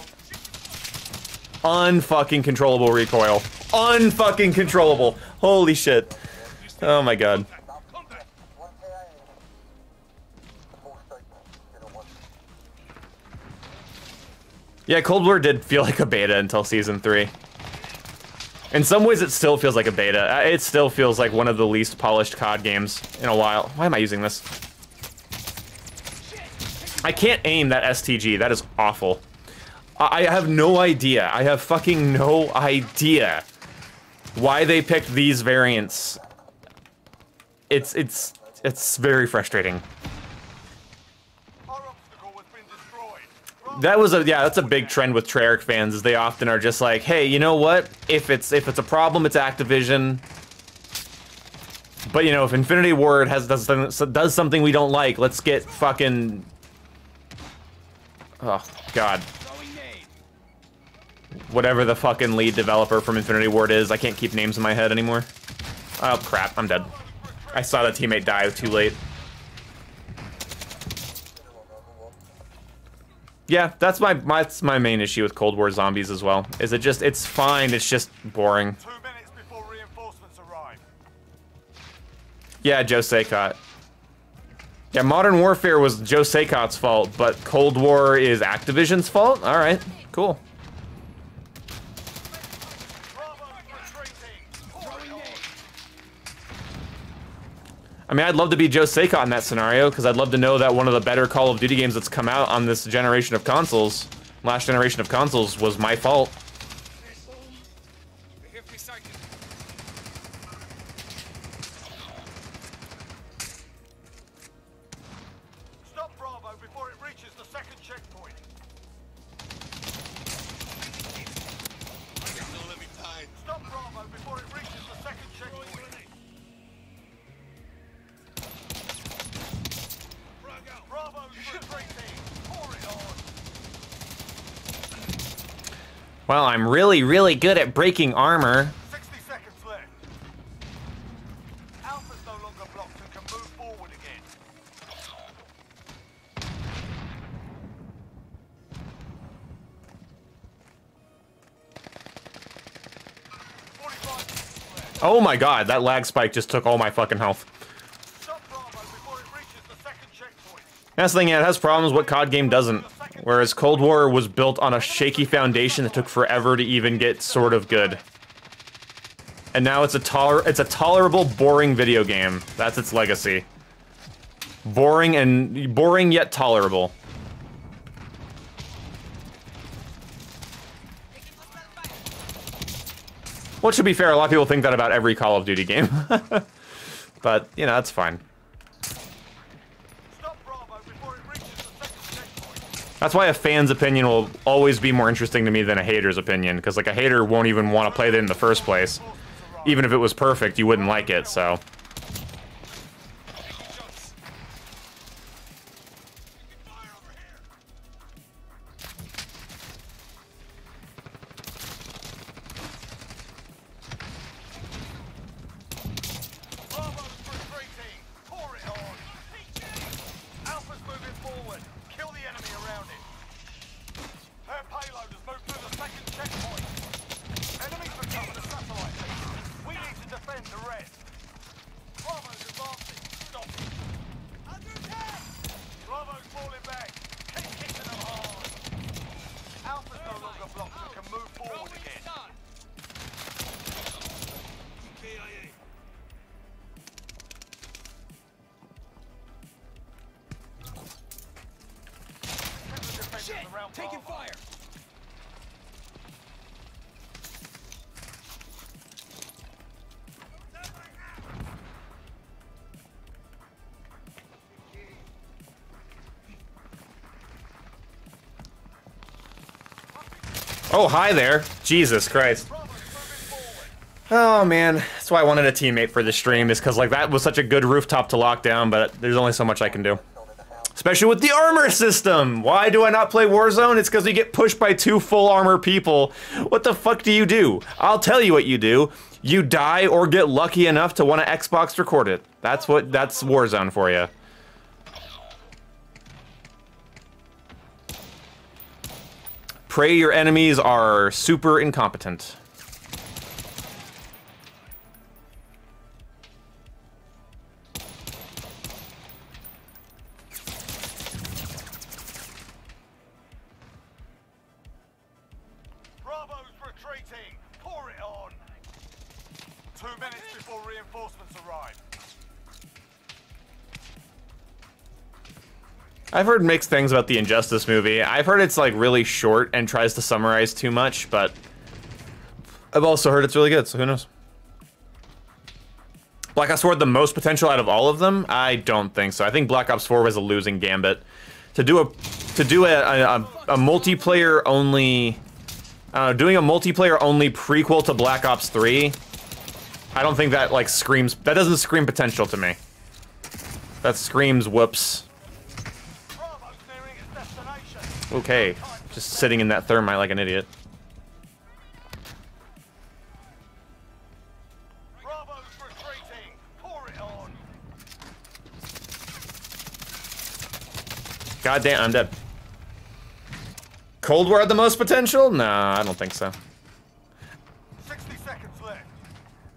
Unfucking controllable recoil. Unfucking controllable. Holy shit. Oh my god. Yeah, Cold War did feel like a beta until Season 3. In some ways, it still feels like a beta. It still feels like one of the least polished COD games in a while. Why am I using this? I can't aim that STG. That is awful. I have no idea. I have fucking no idea why they picked these variants. It's very frustrating. Our obstacle has been destroyed. That was that's a big trend with Treyarch fans, is they often are just like, hey, you know what? If it's a problem, it's Activision. But you know, if Infinity Ward does something we don't like, let's get fucking. Oh god. Whatever the fucking lead developer from Infinity Ward is, I can't keep names in my head anymore. Oh crap, I'm dead. I saw that teammate die too late. Yeah, that's my main issue with Cold War Zombies as well. Is it's fine, it's just boring. 2 minutes before reinforcements arrive. Yeah, Joe Saycott. Yeah, Modern Warfare was Joe Saycott's fault, but Cold War is Activision's fault? Alright, cool. I mean, I'd love to be Joe Saycott in that scenario, because I'd love to know that one of the better Call of Duty games that's come out on this generation of consoles, last generation of consoles, was my fault. Stop Bravo before it reaches the second checkpoint. Stop Bravo before it reaches the second checkpoint. Bravo's retreating. Pour it on. Well, I'm really, really good at breaking armor. 60 seconds left. Alpha's no longer blocked and can move forward again. Oh my god, that lag spike just took all my fucking health. Stop Bravo before it reaches the second checkpoint. That's the thing, yeah, it has problems what COD game doesn't. Whereas Cold War was built on a shaky foundation that took forever to even get sort of good. And now it's a tolerable, boring video game. That's its legacy. Boring yet tolerable. Well, to be fair, a lot of people think that about every Call of Duty game. But, you know, that's fine. Stop Bravo before it reaches the second checkpoint. That's why a fan's opinion will always be more interesting to me than a hater's opinion, because, like, a hater won't even want to play that in the first place. Even if it was perfect, you wouldn't like it, so... Bravo's retreating. Pour it on. Alpha's moving forward. Kill the enemy around it. Their payload has moved through the second checkpoint. Enemies recovered a satellite base. We need to defend the rest. Taking fire. Oh, hi there. Jesus Christ. Oh man, that's why I wanted a teammate for the stream, is because like that was such a good rooftop to lock down, but there's only so much I can do. Especially with the armor system! Why do I not play Warzone? It's because you get pushed by 2 full armor people. What the fuck do you do? I'll tell you what you do. You die or get lucky enough to want to Xbox record it. That's Warzone for you. Pray your enemies are super incompetent. Bravo's retreating. Pour it on. 2 minutes before reinforcements arrive. I've heard mixed things about the Injustice movie. I've heard it's like really short and tries to summarize too much, but I've also heard it's really good, so who knows? Black Ops 4 had the most potential out of all of them? I don't think so. I think Black Ops 4 was a losing gambit. To do a multiplayer only, doing a multiplayer only prequel to Black Ops 3, I don't think that like screams, that doesn't scream potential to me. That screams whoops. Okay, just sitting in that thermite like an idiot. Bravo's retreating. Pour it on. Goddamn, I'm dead. Cold War had the most potential? Nah, I don't think so. 60 seconds left.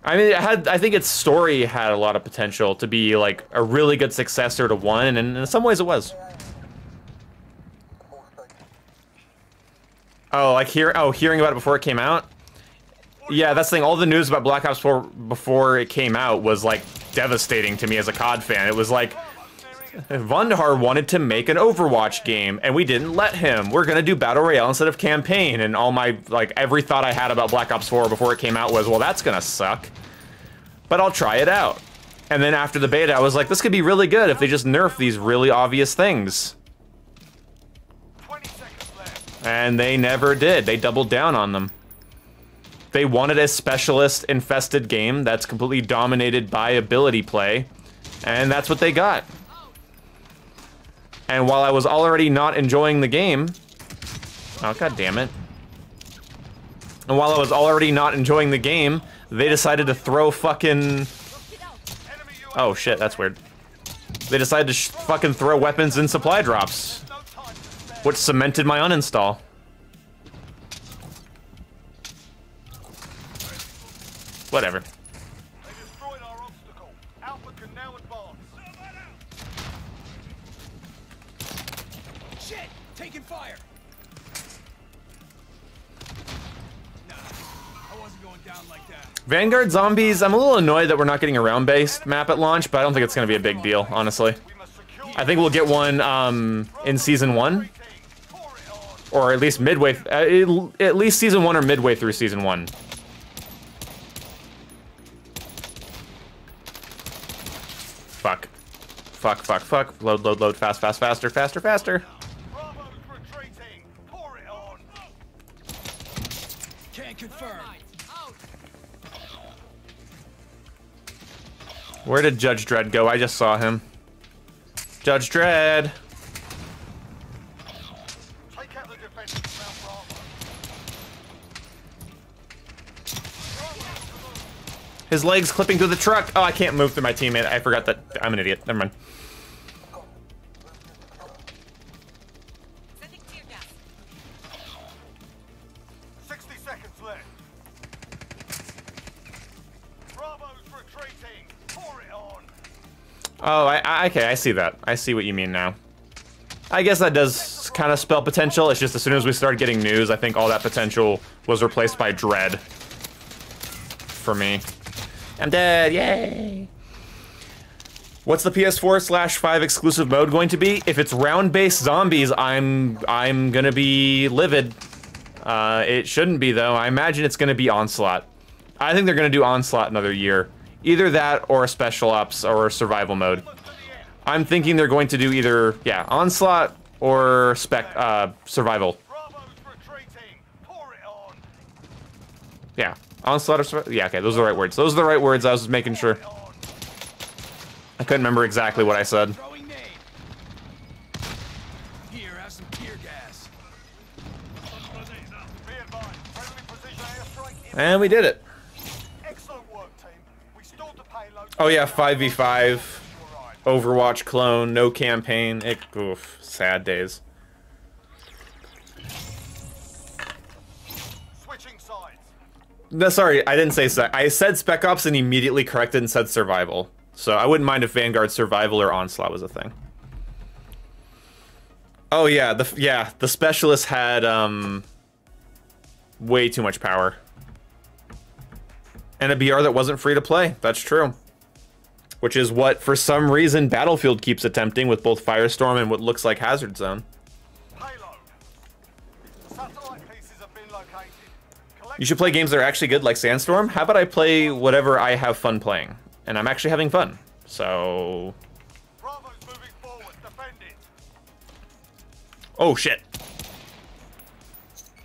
I mean, I think its story had a lot of potential to be like a really good successor to 1, and in some ways it was. Oh, like hearing about it before it came out? Yeah, that's the thing. All the news about Black Ops 4 before it came out was like devastating to me as a COD fan. It was like, Vanguard wanted to make an Overwatch game, and we didn't let him. We're gonna do Battle Royale instead of campaign, and all my, like, every thought I had about Black Ops 4 before it came out was, well, that's gonna suck. But I'll try it out. And then after the beta, I was like, this could be really good if they just nerf these really obvious things. 20 seconds left. And they never did. They doubled down on them. They wanted a specialist-infested game that's completely dominated by ability play, and that's what they got. And while I was already not enjoying the game... Oh, god damn it. And while I was already not enjoying the game, they decided to throw fucking... Oh shit, that's weird. They decided to fucking throw weapons in supply drops, which cemented my uninstall. Whatever. They destroyed our obstacle. Alpha can now advance. Shit! Taking fire! Nah, I wasn't going down like that. Vanguard Zombies, I'm a little annoyed that we're not getting a round-based map at launch, but I don't think it's going to be a big deal, honestly. I think we'll get one in Season 1. Or at least midway, at least Season 1 or midway through Season 1. Fuck. Fuck, fuck, fuck. Load, load, load. Fast, fast, faster, faster, faster. Bravo's retreating. Pour it on. Can't confirm. Where did Judge Dredd go? I just saw him. Judge Dredd. Take out the defense of Mount Bravo. His legs clipping through the truck. Oh, I can't move through my teammate. I forgot that. I'm an idiot. Never mind. Sending tear gas. 60 seconds left. Bravo's retreating. Pour it on. Oh, okay, I see that. I see what you mean now. I guess that does kind of spell potential. It's just as soon as we started getting news, I think all that potential was replaced by dread. For me. I'm dead, yay! What's the PS4/5 exclusive mode going to be? If it's round-based zombies, I'm gonna be livid. It shouldn't be though. I imagine it's gonna be Onslaught. I think they're gonna do Onslaught another year. Either that or a Special Ops or a survival mode. I'm thinking they're going to do either, yeah, Onslaught or survival. Yeah, Onslaught or survival. Yeah, okay, those are the right words. Those are the right words. I was just making sure. I couldn't remember exactly what I said. Here, have some tear gas. And we did it. Excellent work, team. We stalled the payload. Oh yeah, 5v5. Overwatch clone, no campaign. Oof, sad days. Switching sides. No, sorry, I didn't say I said Spec Ops and immediately corrected and said survival. So I wouldn't mind if Vanguard survival or Onslaught was a thing. Oh yeah, the specialist had way too much power. And a BR that wasn't free to play. That's true. Which is what, for some reason, Battlefield keeps attempting with both Firestorm and what looks like Hazard Zone. Payload. Satellite pieces have been located. You should play games that are actually good, like Sandstorm. How about I play whatever I have fun playing? And I'm actually having fun. So... Bravo's moving forward. Defend it. Oh, shit.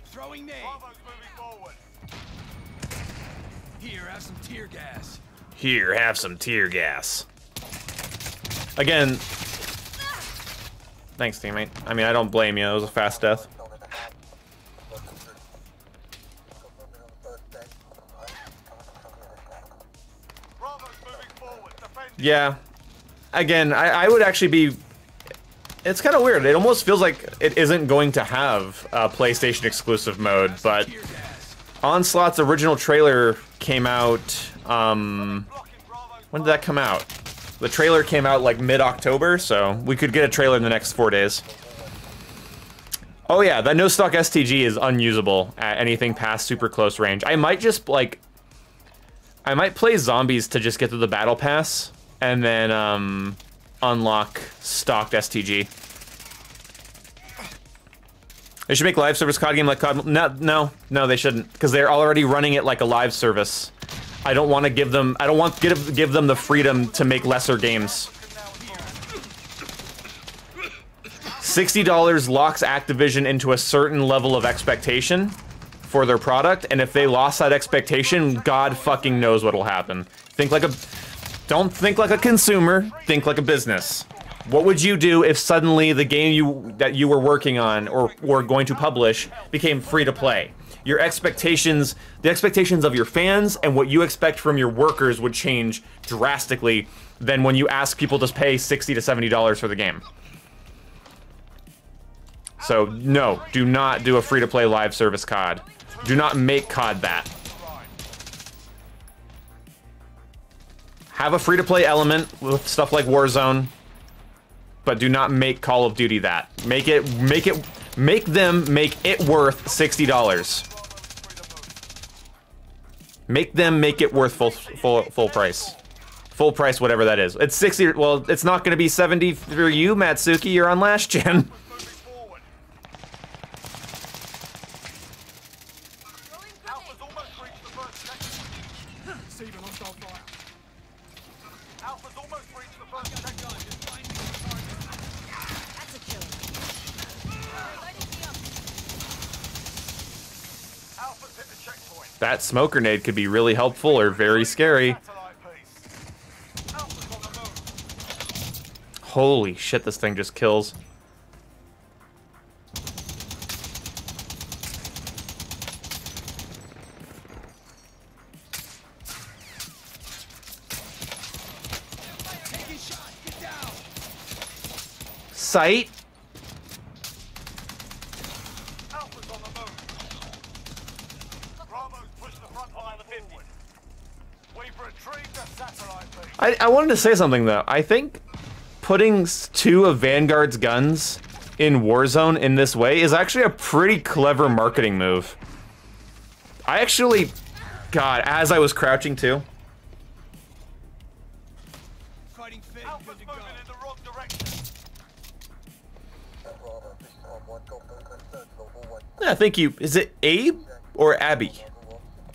Throwing nade. Bravo's moving forward. Here, have some tear gas. Here, have some tear gas. Again... Thanks, teammate. I mean, I don't blame you. It was a fast death. Yeah. Again, I would actually be... It's kind of weird. It almost feels like it isn't going to have a PlayStation exclusive mode, but Onslaught's original trailer came out... when did that come out? The trailer came out like mid-October, so we could get a trailer in the next 4 days. Oh yeah, that no-stock STG is unusable at anything past super close range. I might just, like... I might play zombies to just get through the battle pass, and then, unlock stocked STG. They should make live service COD game like COD. No, they shouldn't, because they're already running it like a live service. I don't want to give them. I don't want to give them the freedom to make lesser games. $60 locks Activision into a certain level of expectation for their product, and if they lost that expectation, God fucking knows what'll happen. Don't think like a consumer, think like a business. What would you do if suddenly the game that you were working on or were going to publish became free to play? Your expectations, the expectations of your fans and what you expect from your workers would change drastically than when you ask people to pay $60 to $70 for the game. So no, do not do a free to play live service COD. Do not make COD that. Have a free to play element with stuff like Warzone, but do not make Call of Duty that. Make them make it worth $60. Make them make it worth full price. Full price, whatever that is. It's 60, well, it's not gonna be 70 for you, Matsuki, you're on last gen. That smoke grenade could be really helpful or very scary. Holy shit, this thing just kills. Sight. I wanted to say something though. I think putting 2 of Vanguard's guns in Warzone in this way is actually a pretty clever marketing move. I actually, God, as I was crouching too. Fighting fit, good Alpha's moving in the wrong direction. Yeah, I think you... Is it Abe or Abby?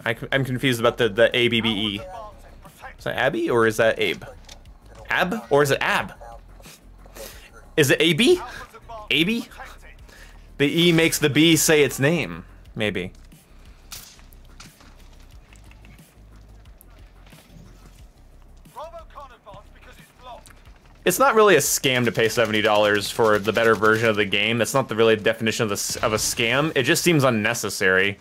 I'm confused about the A-B-B-E. Is that Abby or is that Abe? Ab? Or is it Ab? Is it A-B? A-B? The E makes the B say its name. Maybe. It's not really a scam to pay $70 for the better version of the game. That's not the really definition of a scam. It just seems unnecessary.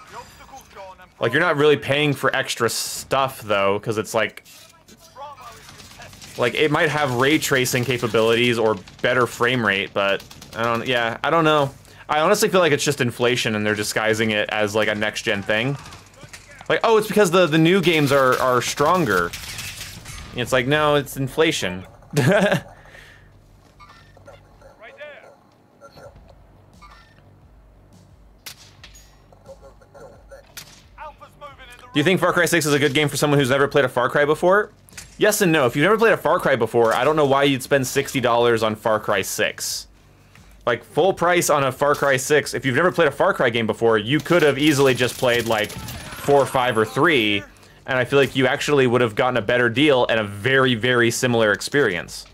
Like, you're not really paying for extra stuff, though, because it's like... Like, it might have ray tracing capabilities or better frame rate, but... I don't know. I honestly feel like it's just inflation and they're disguising it as, like, a next-gen thing. Like, oh, it's because the new games are stronger. It's like, no, it's inflation. Do you think Far Cry 6 is a good game for someone who's never played a Far Cry before? Yes and no. If you've never played a Far Cry before, I don't know why you'd spend $60 on Far Cry 6. Like, full price on a Far Cry 6, if you've never played a Far Cry game before, you could have easily just played, like, 4, 5, or 3, and I feel like you actually would have gotten a better deal and a very, very similar experience.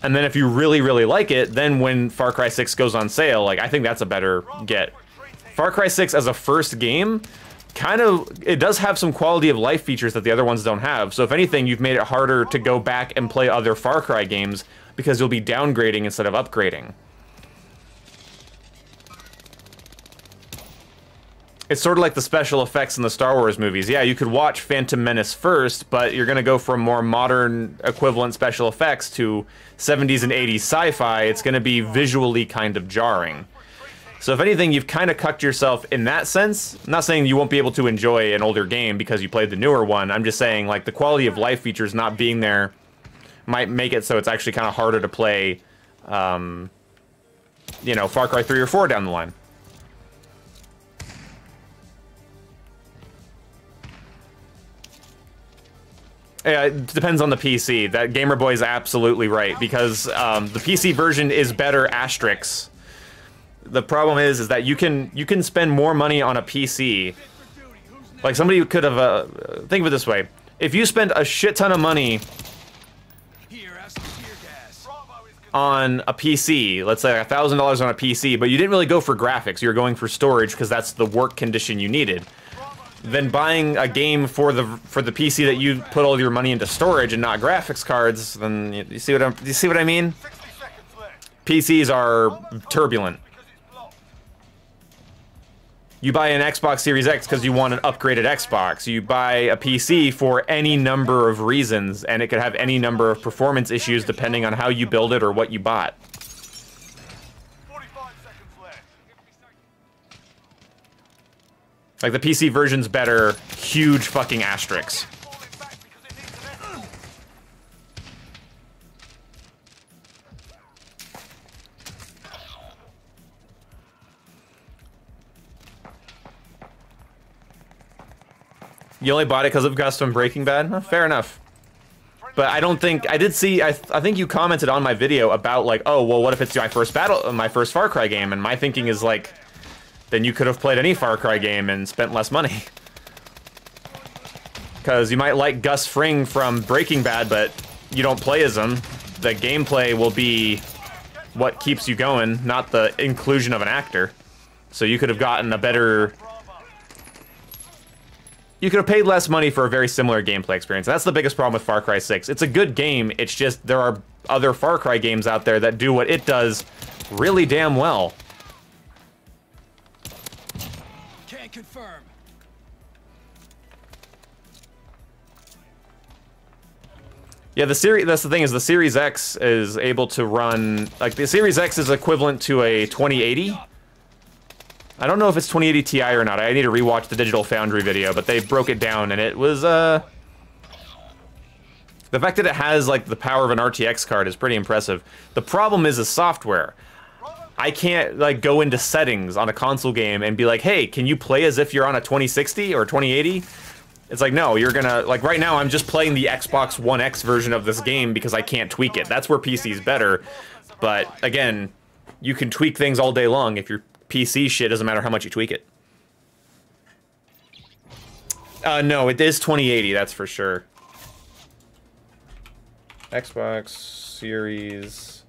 And then if you really, really like it, then when Far Cry 6 goes on sale, like, I think that's a better get. Far Cry 6 as a first game, kind of, it does have some quality of life features that the other ones don't have. So if anything, you've made it harder to go back and play other Far Cry games because you'll be downgrading instead of upgrading. It's sort of like the special effects in the Star Wars movies. Yeah, you could watch Phantom Menace first, but you're gonna go from more modern equivalent special effects to 70s and 80s sci-fi. It's gonna be visually kind of jarring. So if anything, you've kind of cucked yourself in that sense. I'm not saying you won't be able to enjoy an older game because you played the newer one. I'm just saying, like, the quality of life features not being there might make it so it's actually kind of harder to play, you know, Far Cry 3 or 4 down the line. Yeah, it depends on the PC. That Gamer Boy is absolutely right, because the PC version is better asterisks. The problem is that you can spend more money on a PC. Like, somebody could have think of it this way: if you spend a shit ton of money on a PC, let's say $1,000 on a PC, but you didn't really go for graphics, you're going for storage because that's the work condition you needed. Then buying a game for the PC that you put all your money into storage and not graphics cards, then you see what I mean? PCs are turbulent. You buy an Xbox Series X because you want an upgraded Xbox. You buy a PC for any number of reasons, and it could have any number of performance issues depending on how you build it or what you bought. 45 seconds left. Like, the PC version's better, huge fucking asterisks. You only bought it because of custom Breaking Bad? Huh, fair enough. But I don't think, I did see, I think you commented on my video about, like, oh, well, what if it's my first Far Cry game? And my thinking is, like, then you could have played any Far Cry game and spent less money. Because you might like Gus Fring from Breaking Bad, but you don't play as him. The gameplay will be what keeps you going, not the inclusion of an actor. So you could have gotten a better... You could have paid less money for a very similar gameplay experience. That's the biggest problem with Far Cry 6. It's a good game, it's just there are other Far Cry games out there that do what it does really damn well. Can't confirm. Yeah, that's the thing, is the Series X is able to run, like, the Series X is equivalent to a 2080. I don't know if it's 2080 Ti or not. I need to rewatch the Digital Foundry video, but they broke it down, and it was, the fact that it has, like, the power of an RTX card is pretty impressive. The problem is the software. I can't, like, go into settings on a console game and be like, hey, can you play as if you're on a 2060 or 2080? It's like, no, you're gonna, like right now I'm just playing the Xbox One X version of this game because I can't tweak it. That's where PC is better. But again, you can tweak things all day long. If your PC shit, doesn't matter how much you tweak it. No, it is 2080, that's for sure. Xbox Series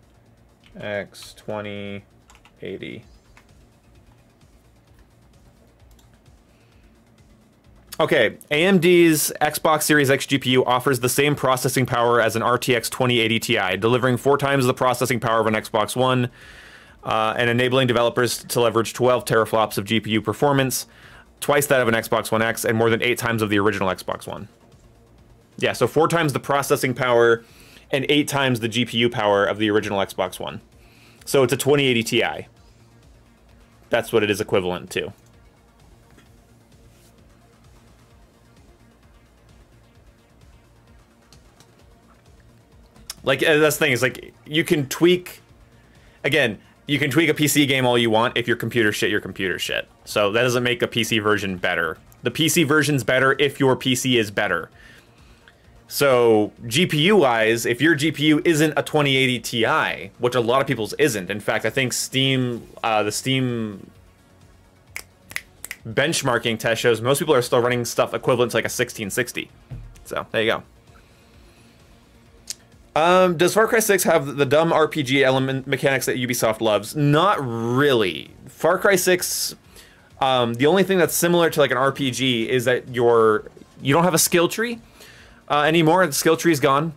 X 2080. Okay, AMD's Xbox Series X GPU offers the same processing power as an RTX 2080 Ti, delivering 4 times the processing power of an Xbox One, and enabling developers to leverage 12 teraflops of GPU performance, twice that of an Xbox One X, and more than 8 times of the original Xbox One. Yeah, so 4 times the processing power and 8 times the GPU power of the original Xbox One. So it's a 2080 Ti. That's what it is equivalent to. Like, that's the thing, is like, you can tweak, again, you can tweak a PC game all you want. If your computer shit, your computer shit. So that doesn't make a PC version better. The PC version's better if your PC is better. So GPU-wise, if your GPU isn't a 2080 Ti, which a lot of people's isn't. In fact, I think Steam, the Steam benchmarking test shows most people are still running stuff equivalent to like a 1660. So there you go. Does Far Cry 6 have the dumb RPG element mechanics that Ubisoft loves? Not really. Far Cry 6, the only thing that's similar to like an RPG is that you don't have a skill tree anymore. The skill tree is gone.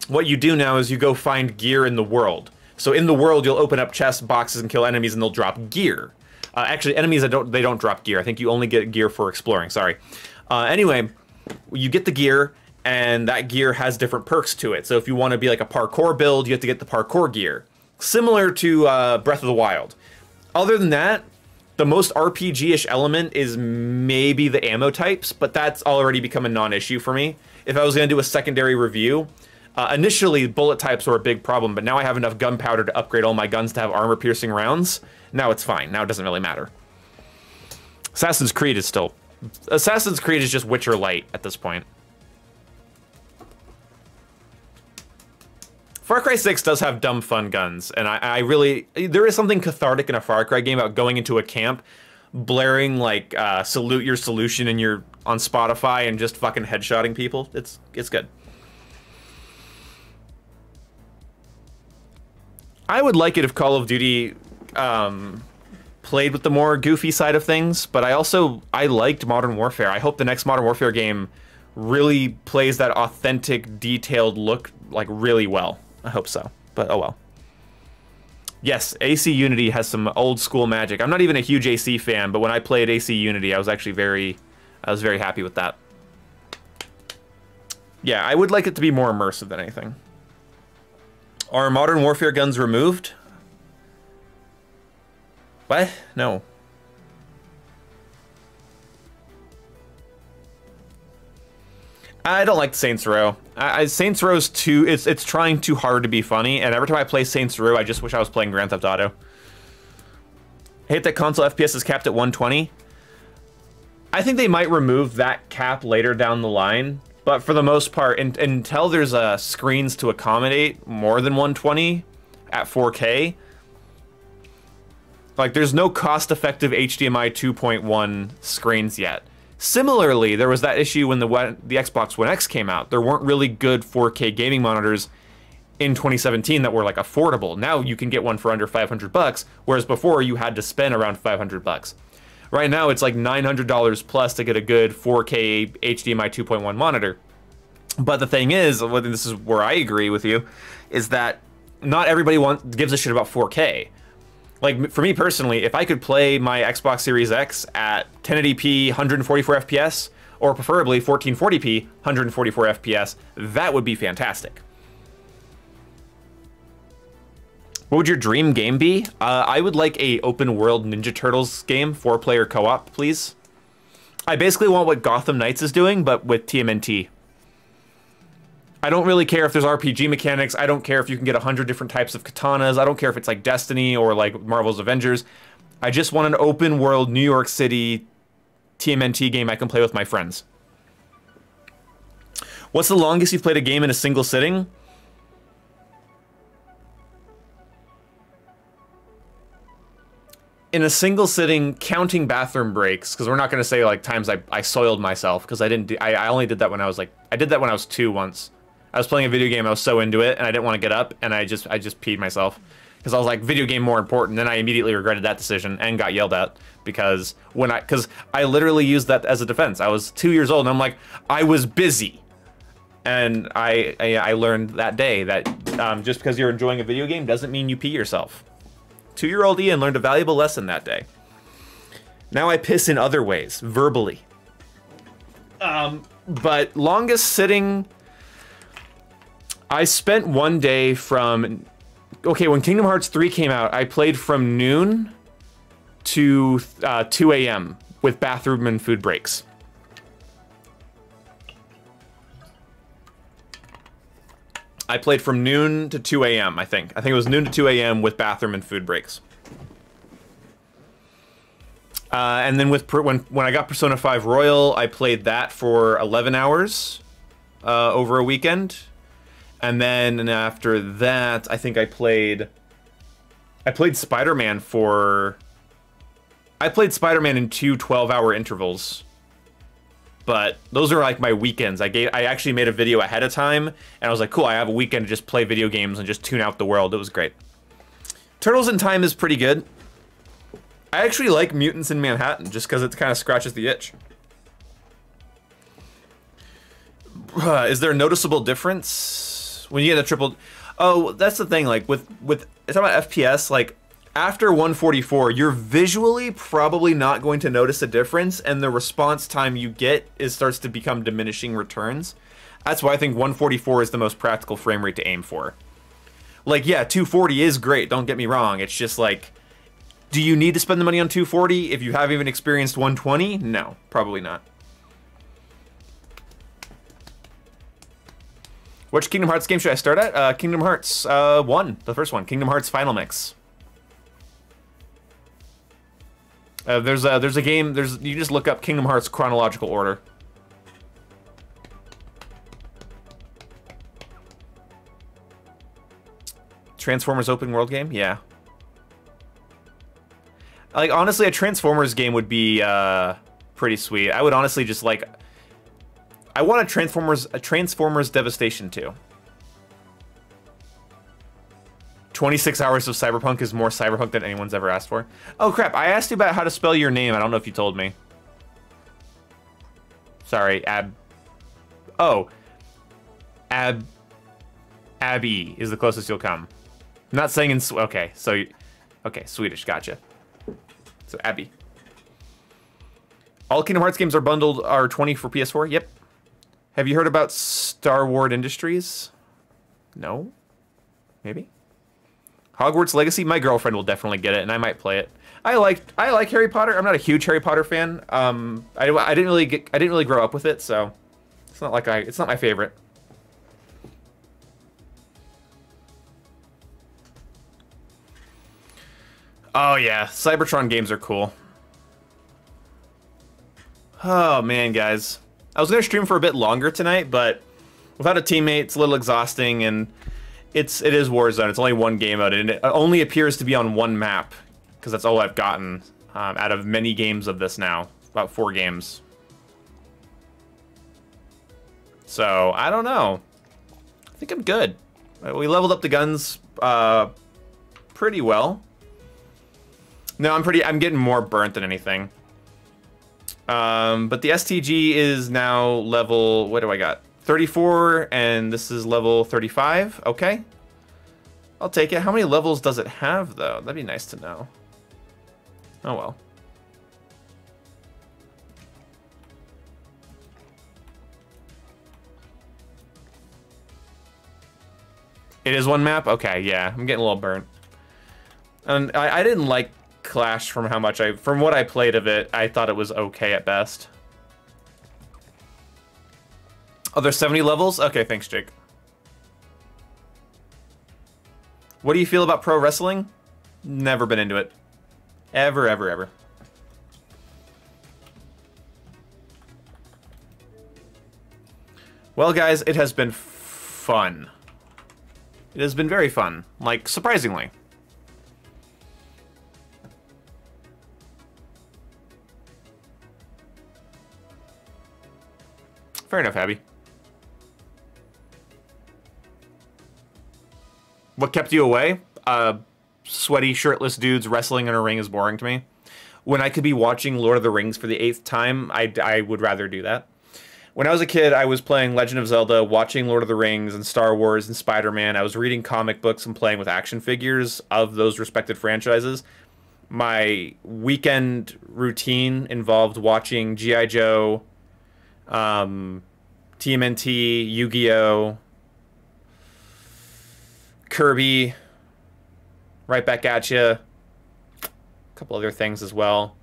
What you do now is you go find gear in the world. So in the world, you'll open up chest boxes and kill enemies, and they'll drop gear. Actually, enemies they don't drop gear. I think you only get gear for exploring. Sorry. Anyway, you get the gear, and that gear has different perks to it. So if you want to be like a parkour build, you have to get the parkour gear. Similar to Breath of the Wild. Other than that, the most RPG-ish element is maybe the ammo types, but that's already become a non-issue for me. If I was going to do a secondary review, initially bullet types were a big problem, but now I have enough gunpowder to upgrade all my guns to have armor-piercing rounds. Now it's fine. Now it doesn't really matter. Assassin's Creed is just Witcher Light at this point. Far Cry 6 does have dumb fun guns, and I really, there is something cathartic in a Far Cry game about going into a camp, blaring like salute your solution and you're on Spotify and just fucking headshotting people. It's good. I would like it if Call of Duty played with the more goofy side of things, but I liked Modern Warfare. I hope the next Modern Warfare game really plays that authentic, detailed look like really well. I hope so, but oh well. Yes, AC Unity has some old school magic. I'm not even a huge AC fan, but when I played AC Unity, I was actually very happy with that. Yeah, I would like it to be more immersive than anything. Are Modern Warfare guns removed? What? No. I don't like Saints Row. Saints Row's too, it's trying too hard to be funny, and every time I play Saints Row, I just wish I was playing Grand Theft Auto. I hate that console FPS is capped at 120. I think they might remove that cap later down the line, but for the most part, until there's screens to accommodate more than 120 at 4K, like there's no cost-effective HDMI 2.1 screens yet. Similarly, there was that issue when the Xbox One X came out. There weren't really good 4K gaming monitors in 2017 that were like affordable. Now you can get one for under $500, whereas before you had to spend around $500. Right now it's like $900 plus to get a good 4K HDMI 2.1 monitor. But the thing is, this is where I agree with you, is that not everybody gives a shit about 4K. Like, for me personally, if I could play my Xbox Series X at 1080p 144 FPS, or preferably 1440p 144 FPS, that would be fantastic. What would your dream game be? I would like a open world Ninja Turtles game, 4-player co-op, please. I basically want what Gotham Knights is doing, but with TMNT. I don't really care if there's RPG mechanics. I don't care if you can get 100 different types of katanas. I don't care if it's like Destiny or like Marvel's Avengers. I just want an open world New York City TMNT game I can play with my friends. What's the longest you've played a game in a single sitting? In a single sitting, counting bathroom breaks, because we're not going to say like times I soiled myself, because I didn't do, I only did that when I was like, I did that when I was 2 once. I was playing a video game, I was so into it, and I didn't want to get up, and I just peed myself. Because I was like, video game more important. Then I immediately regretted that decision and got yelled at, because I literally used that as a defense. I was 2 years old, and I'm like, I was busy. And I learned that day that just because you're enjoying a video game doesn't mean you pee yourself. 2-year-old Ian learned a valuable lesson that day. Now I piss in other ways, verbally. But longest sitting, I spent one day from, okay, when Kingdom Hearts 3 came out, I played from noon to 2 a.m. with bathroom and food breaks. I played from noon to 2 a.m., I think. I think it was noon to 2 a.m. with bathroom and food breaks. And then with when I got Persona 5 Royal, I played that for 11 hours over a weekend. And then after that, I think I played Spider-Man in 2 12-hour intervals. But those are like my weekends. I actually made a video ahead of time, and I was like, cool, I have a weekend to just play video games and just tune out the world. It was great. Turtles in Time is pretty good. I actually like Mutants in Manhattan, just because it kind of scratches the itch. Is there a noticeable difference when you get a triple? Oh, that's the thing, like, with talking about FPS, like, after 144, you're visually probably not going to notice a difference, and the response time you get starts to become diminishing returns. That's why I think 144 is the most practical frame rate to aim for. Like, yeah, 240 is great, don't get me wrong. It's just like, do you need to spend the money on 240 if you haven't even experienced 120? No, probably not. Which Kingdom Hearts game should I start at? Kingdom Hearts 1, the first one. Kingdom Hearts Final Mix. There's a game, you just look up Kingdom Hearts chronological order. Transformers open world game? Yeah. Like, honestly, a Transformers game would be pretty sweet. I would honestly just like, I want a Transformers Devastation 2. 26 hours of Cyberpunk is more Cyberpunk than anyone's ever asked for. Oh crap, I asked you about how to spell your name. I don't know if you told me. Sorry, Abby is the closest you'll come. I'm not saying in, okay, so, okay, Swedish, gotcha. So, Abby. All Kingdom Hearts games are bundled, are 20 for PS4? Yep. Have you heard about Star Wars Industries? No? Maybe? Hogwarts Legacy? My girlfriend will definitely get it, and I might play it. I like Harry Potter. I'm not a huge Harry Potter fan. I didn't really grow up with it, so it's not like it's not my favorite. Oh yeah, Cybertron games are cool. Oh man, guys. I was gonna stream for a bit longer tonight, but without a teammate, it's a little exhausting, and it is Warzone. It's only one game out, and it only appears to be on one map, because that's all I've gotten out of many games of this now. About 4 games. So, I don't know. I think I'm good. We leveled up the guns pretty well. No, I'm getting more burnt than anything. But the STG is now level, what do I got? 34, and this is level 35. Okay. I'll take it. How many levels does it have, though? That'd be nice to know. Oh, well. It is one map? Okay, yeah. I'm getting a little burnt. And I didn't like Clash from from what I played of it. I thought it was okay at best. Oh, there's 70 levels? Okay, thanks, Jake. What do you feel about pro wrestling? Never been into it. Ever, ever, ever. Well, guys, it has been fun. It has been very fun. Like, surprisingly. Fair enough, Abby. What kept you away? Sweaty, shirtless dudes wrestling in a ring is boring to me. When I could be watching Lord of the Rings for the 8th time, I would rather do that. When I was a kid, I was playing Legend of Zelda, watching Lord of the Rings and Star Wars and Spider-Man. I was reading comic books and playing with action figures of those respected franchises. My weekend routine involved watching G.I. Joe, TMNT, Yu-Gi-Oh!, Kirby, Right Back at Ya, a couple other things as well.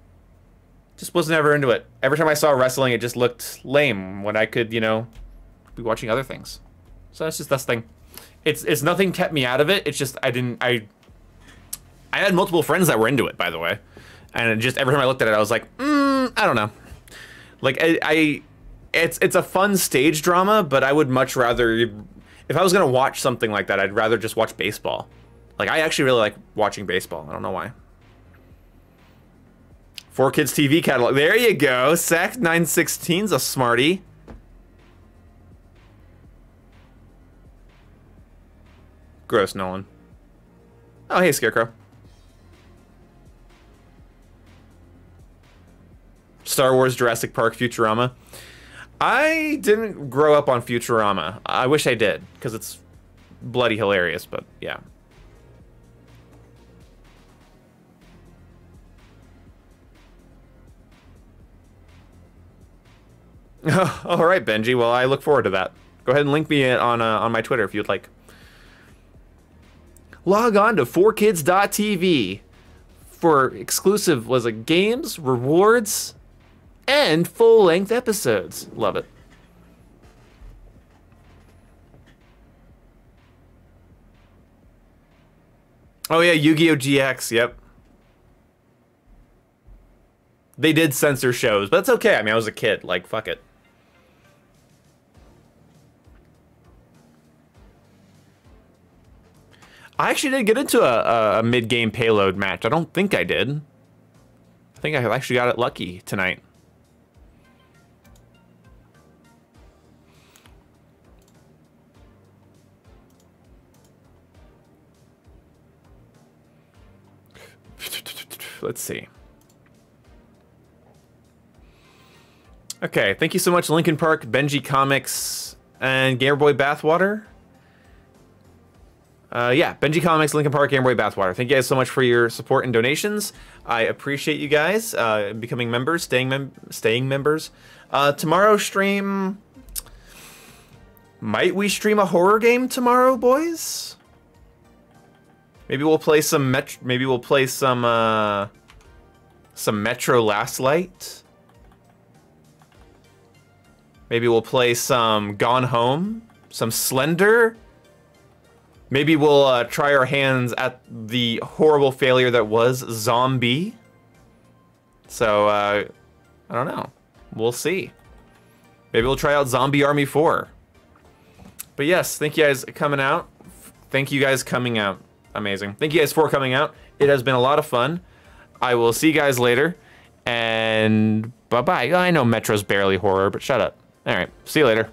Just was never into it. Every time I saw wrestling, it just looked lame when I could, you know, be watching other things. So that's just this thing. It's nothing kept me out of it. It's just I had multiple friends that were into it, by the way, and it just every time I looked at it, I was like, I don't know. Like it's a fun stage drama, but I would much rather, if I was gonna watch something like that, I'd rather just watch baseball. Like, I actually really like watching baseball. I don't know why. 4Kids TV catalog. There you go. Sack 916's a smarty. Gross, Nolan. Oh, hey, Scarecrow. Star Wars, Jurassic Park, Futurama. I didn't grow up on Futurama. I wish I did, because it's bloody hilarious, but yeah. All right, Benji. Well, I look forward to that. Go ahead and link me on my Twitter if you'd like. Log on to 4kids.tv for exclusive, was it games, rewards, and full-length episodes. Love it. Oh yeah, Yu-Gi-Oh! GX, yep. They did censor shows, but it's okay. I mean, I was a kid. Like, fuck it. I actually did get into a mid-game Payload match. I don't think I did. I think I actually got it lucky tonight. Let's see. Okay, thank you so much, Linkin Park, Benji Comics, and Gamer Boy Bathwater. Yeah, Benji Comics, Linkin Park, Gamer Boy Bathwater. Thank you guys so much for your support and donations. I appreciate you guys becoming members, staying members. Tomorrow stream... Might we stream a horror game tomorrow, boys? Maybe we'll play some Metro Last Light. Maybe we'll play some Gone Home, some Slender. Maybe we'll try our hands at the horrible failure that was Zombie. So, I don't know. We'll see. Maybe we'll try out Zombie Army 4. But yes, thank you guys coming out. Thank you guys coming out. Amazing. Thank you guys for coming out. It has been a lot of fun. I will see you guys later. And bye-bye. I know Metro's barely horror, but shut up. All right. See you later.